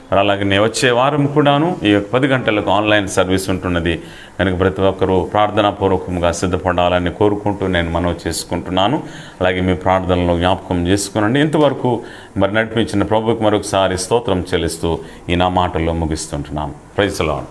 మరి అలాగే వచ్చే వారం కూడాను ఈ 10 గంటలకు ఆన్లైన్ సర్వీస్ ఉంటున్నది కనుక ప్రతి ఒక్కరూ ప్రార్థనాపూర్వకంగా సిద్ధపడాలని కోరుకుంటూ నేను మనవి చేసుకుంటున్నాను. అలాగే మీ ప్రార్థనలో జ్ఞాపకం చేసుకునండి. ఇంతవరకు మరి నడిపించిన ప్రభువుకి మరొకసారి స్తోత్రం చెల్లిస్తూ ఈ నా మాటల్లో ముగిస్తుంటున్నాను. Praise the lord.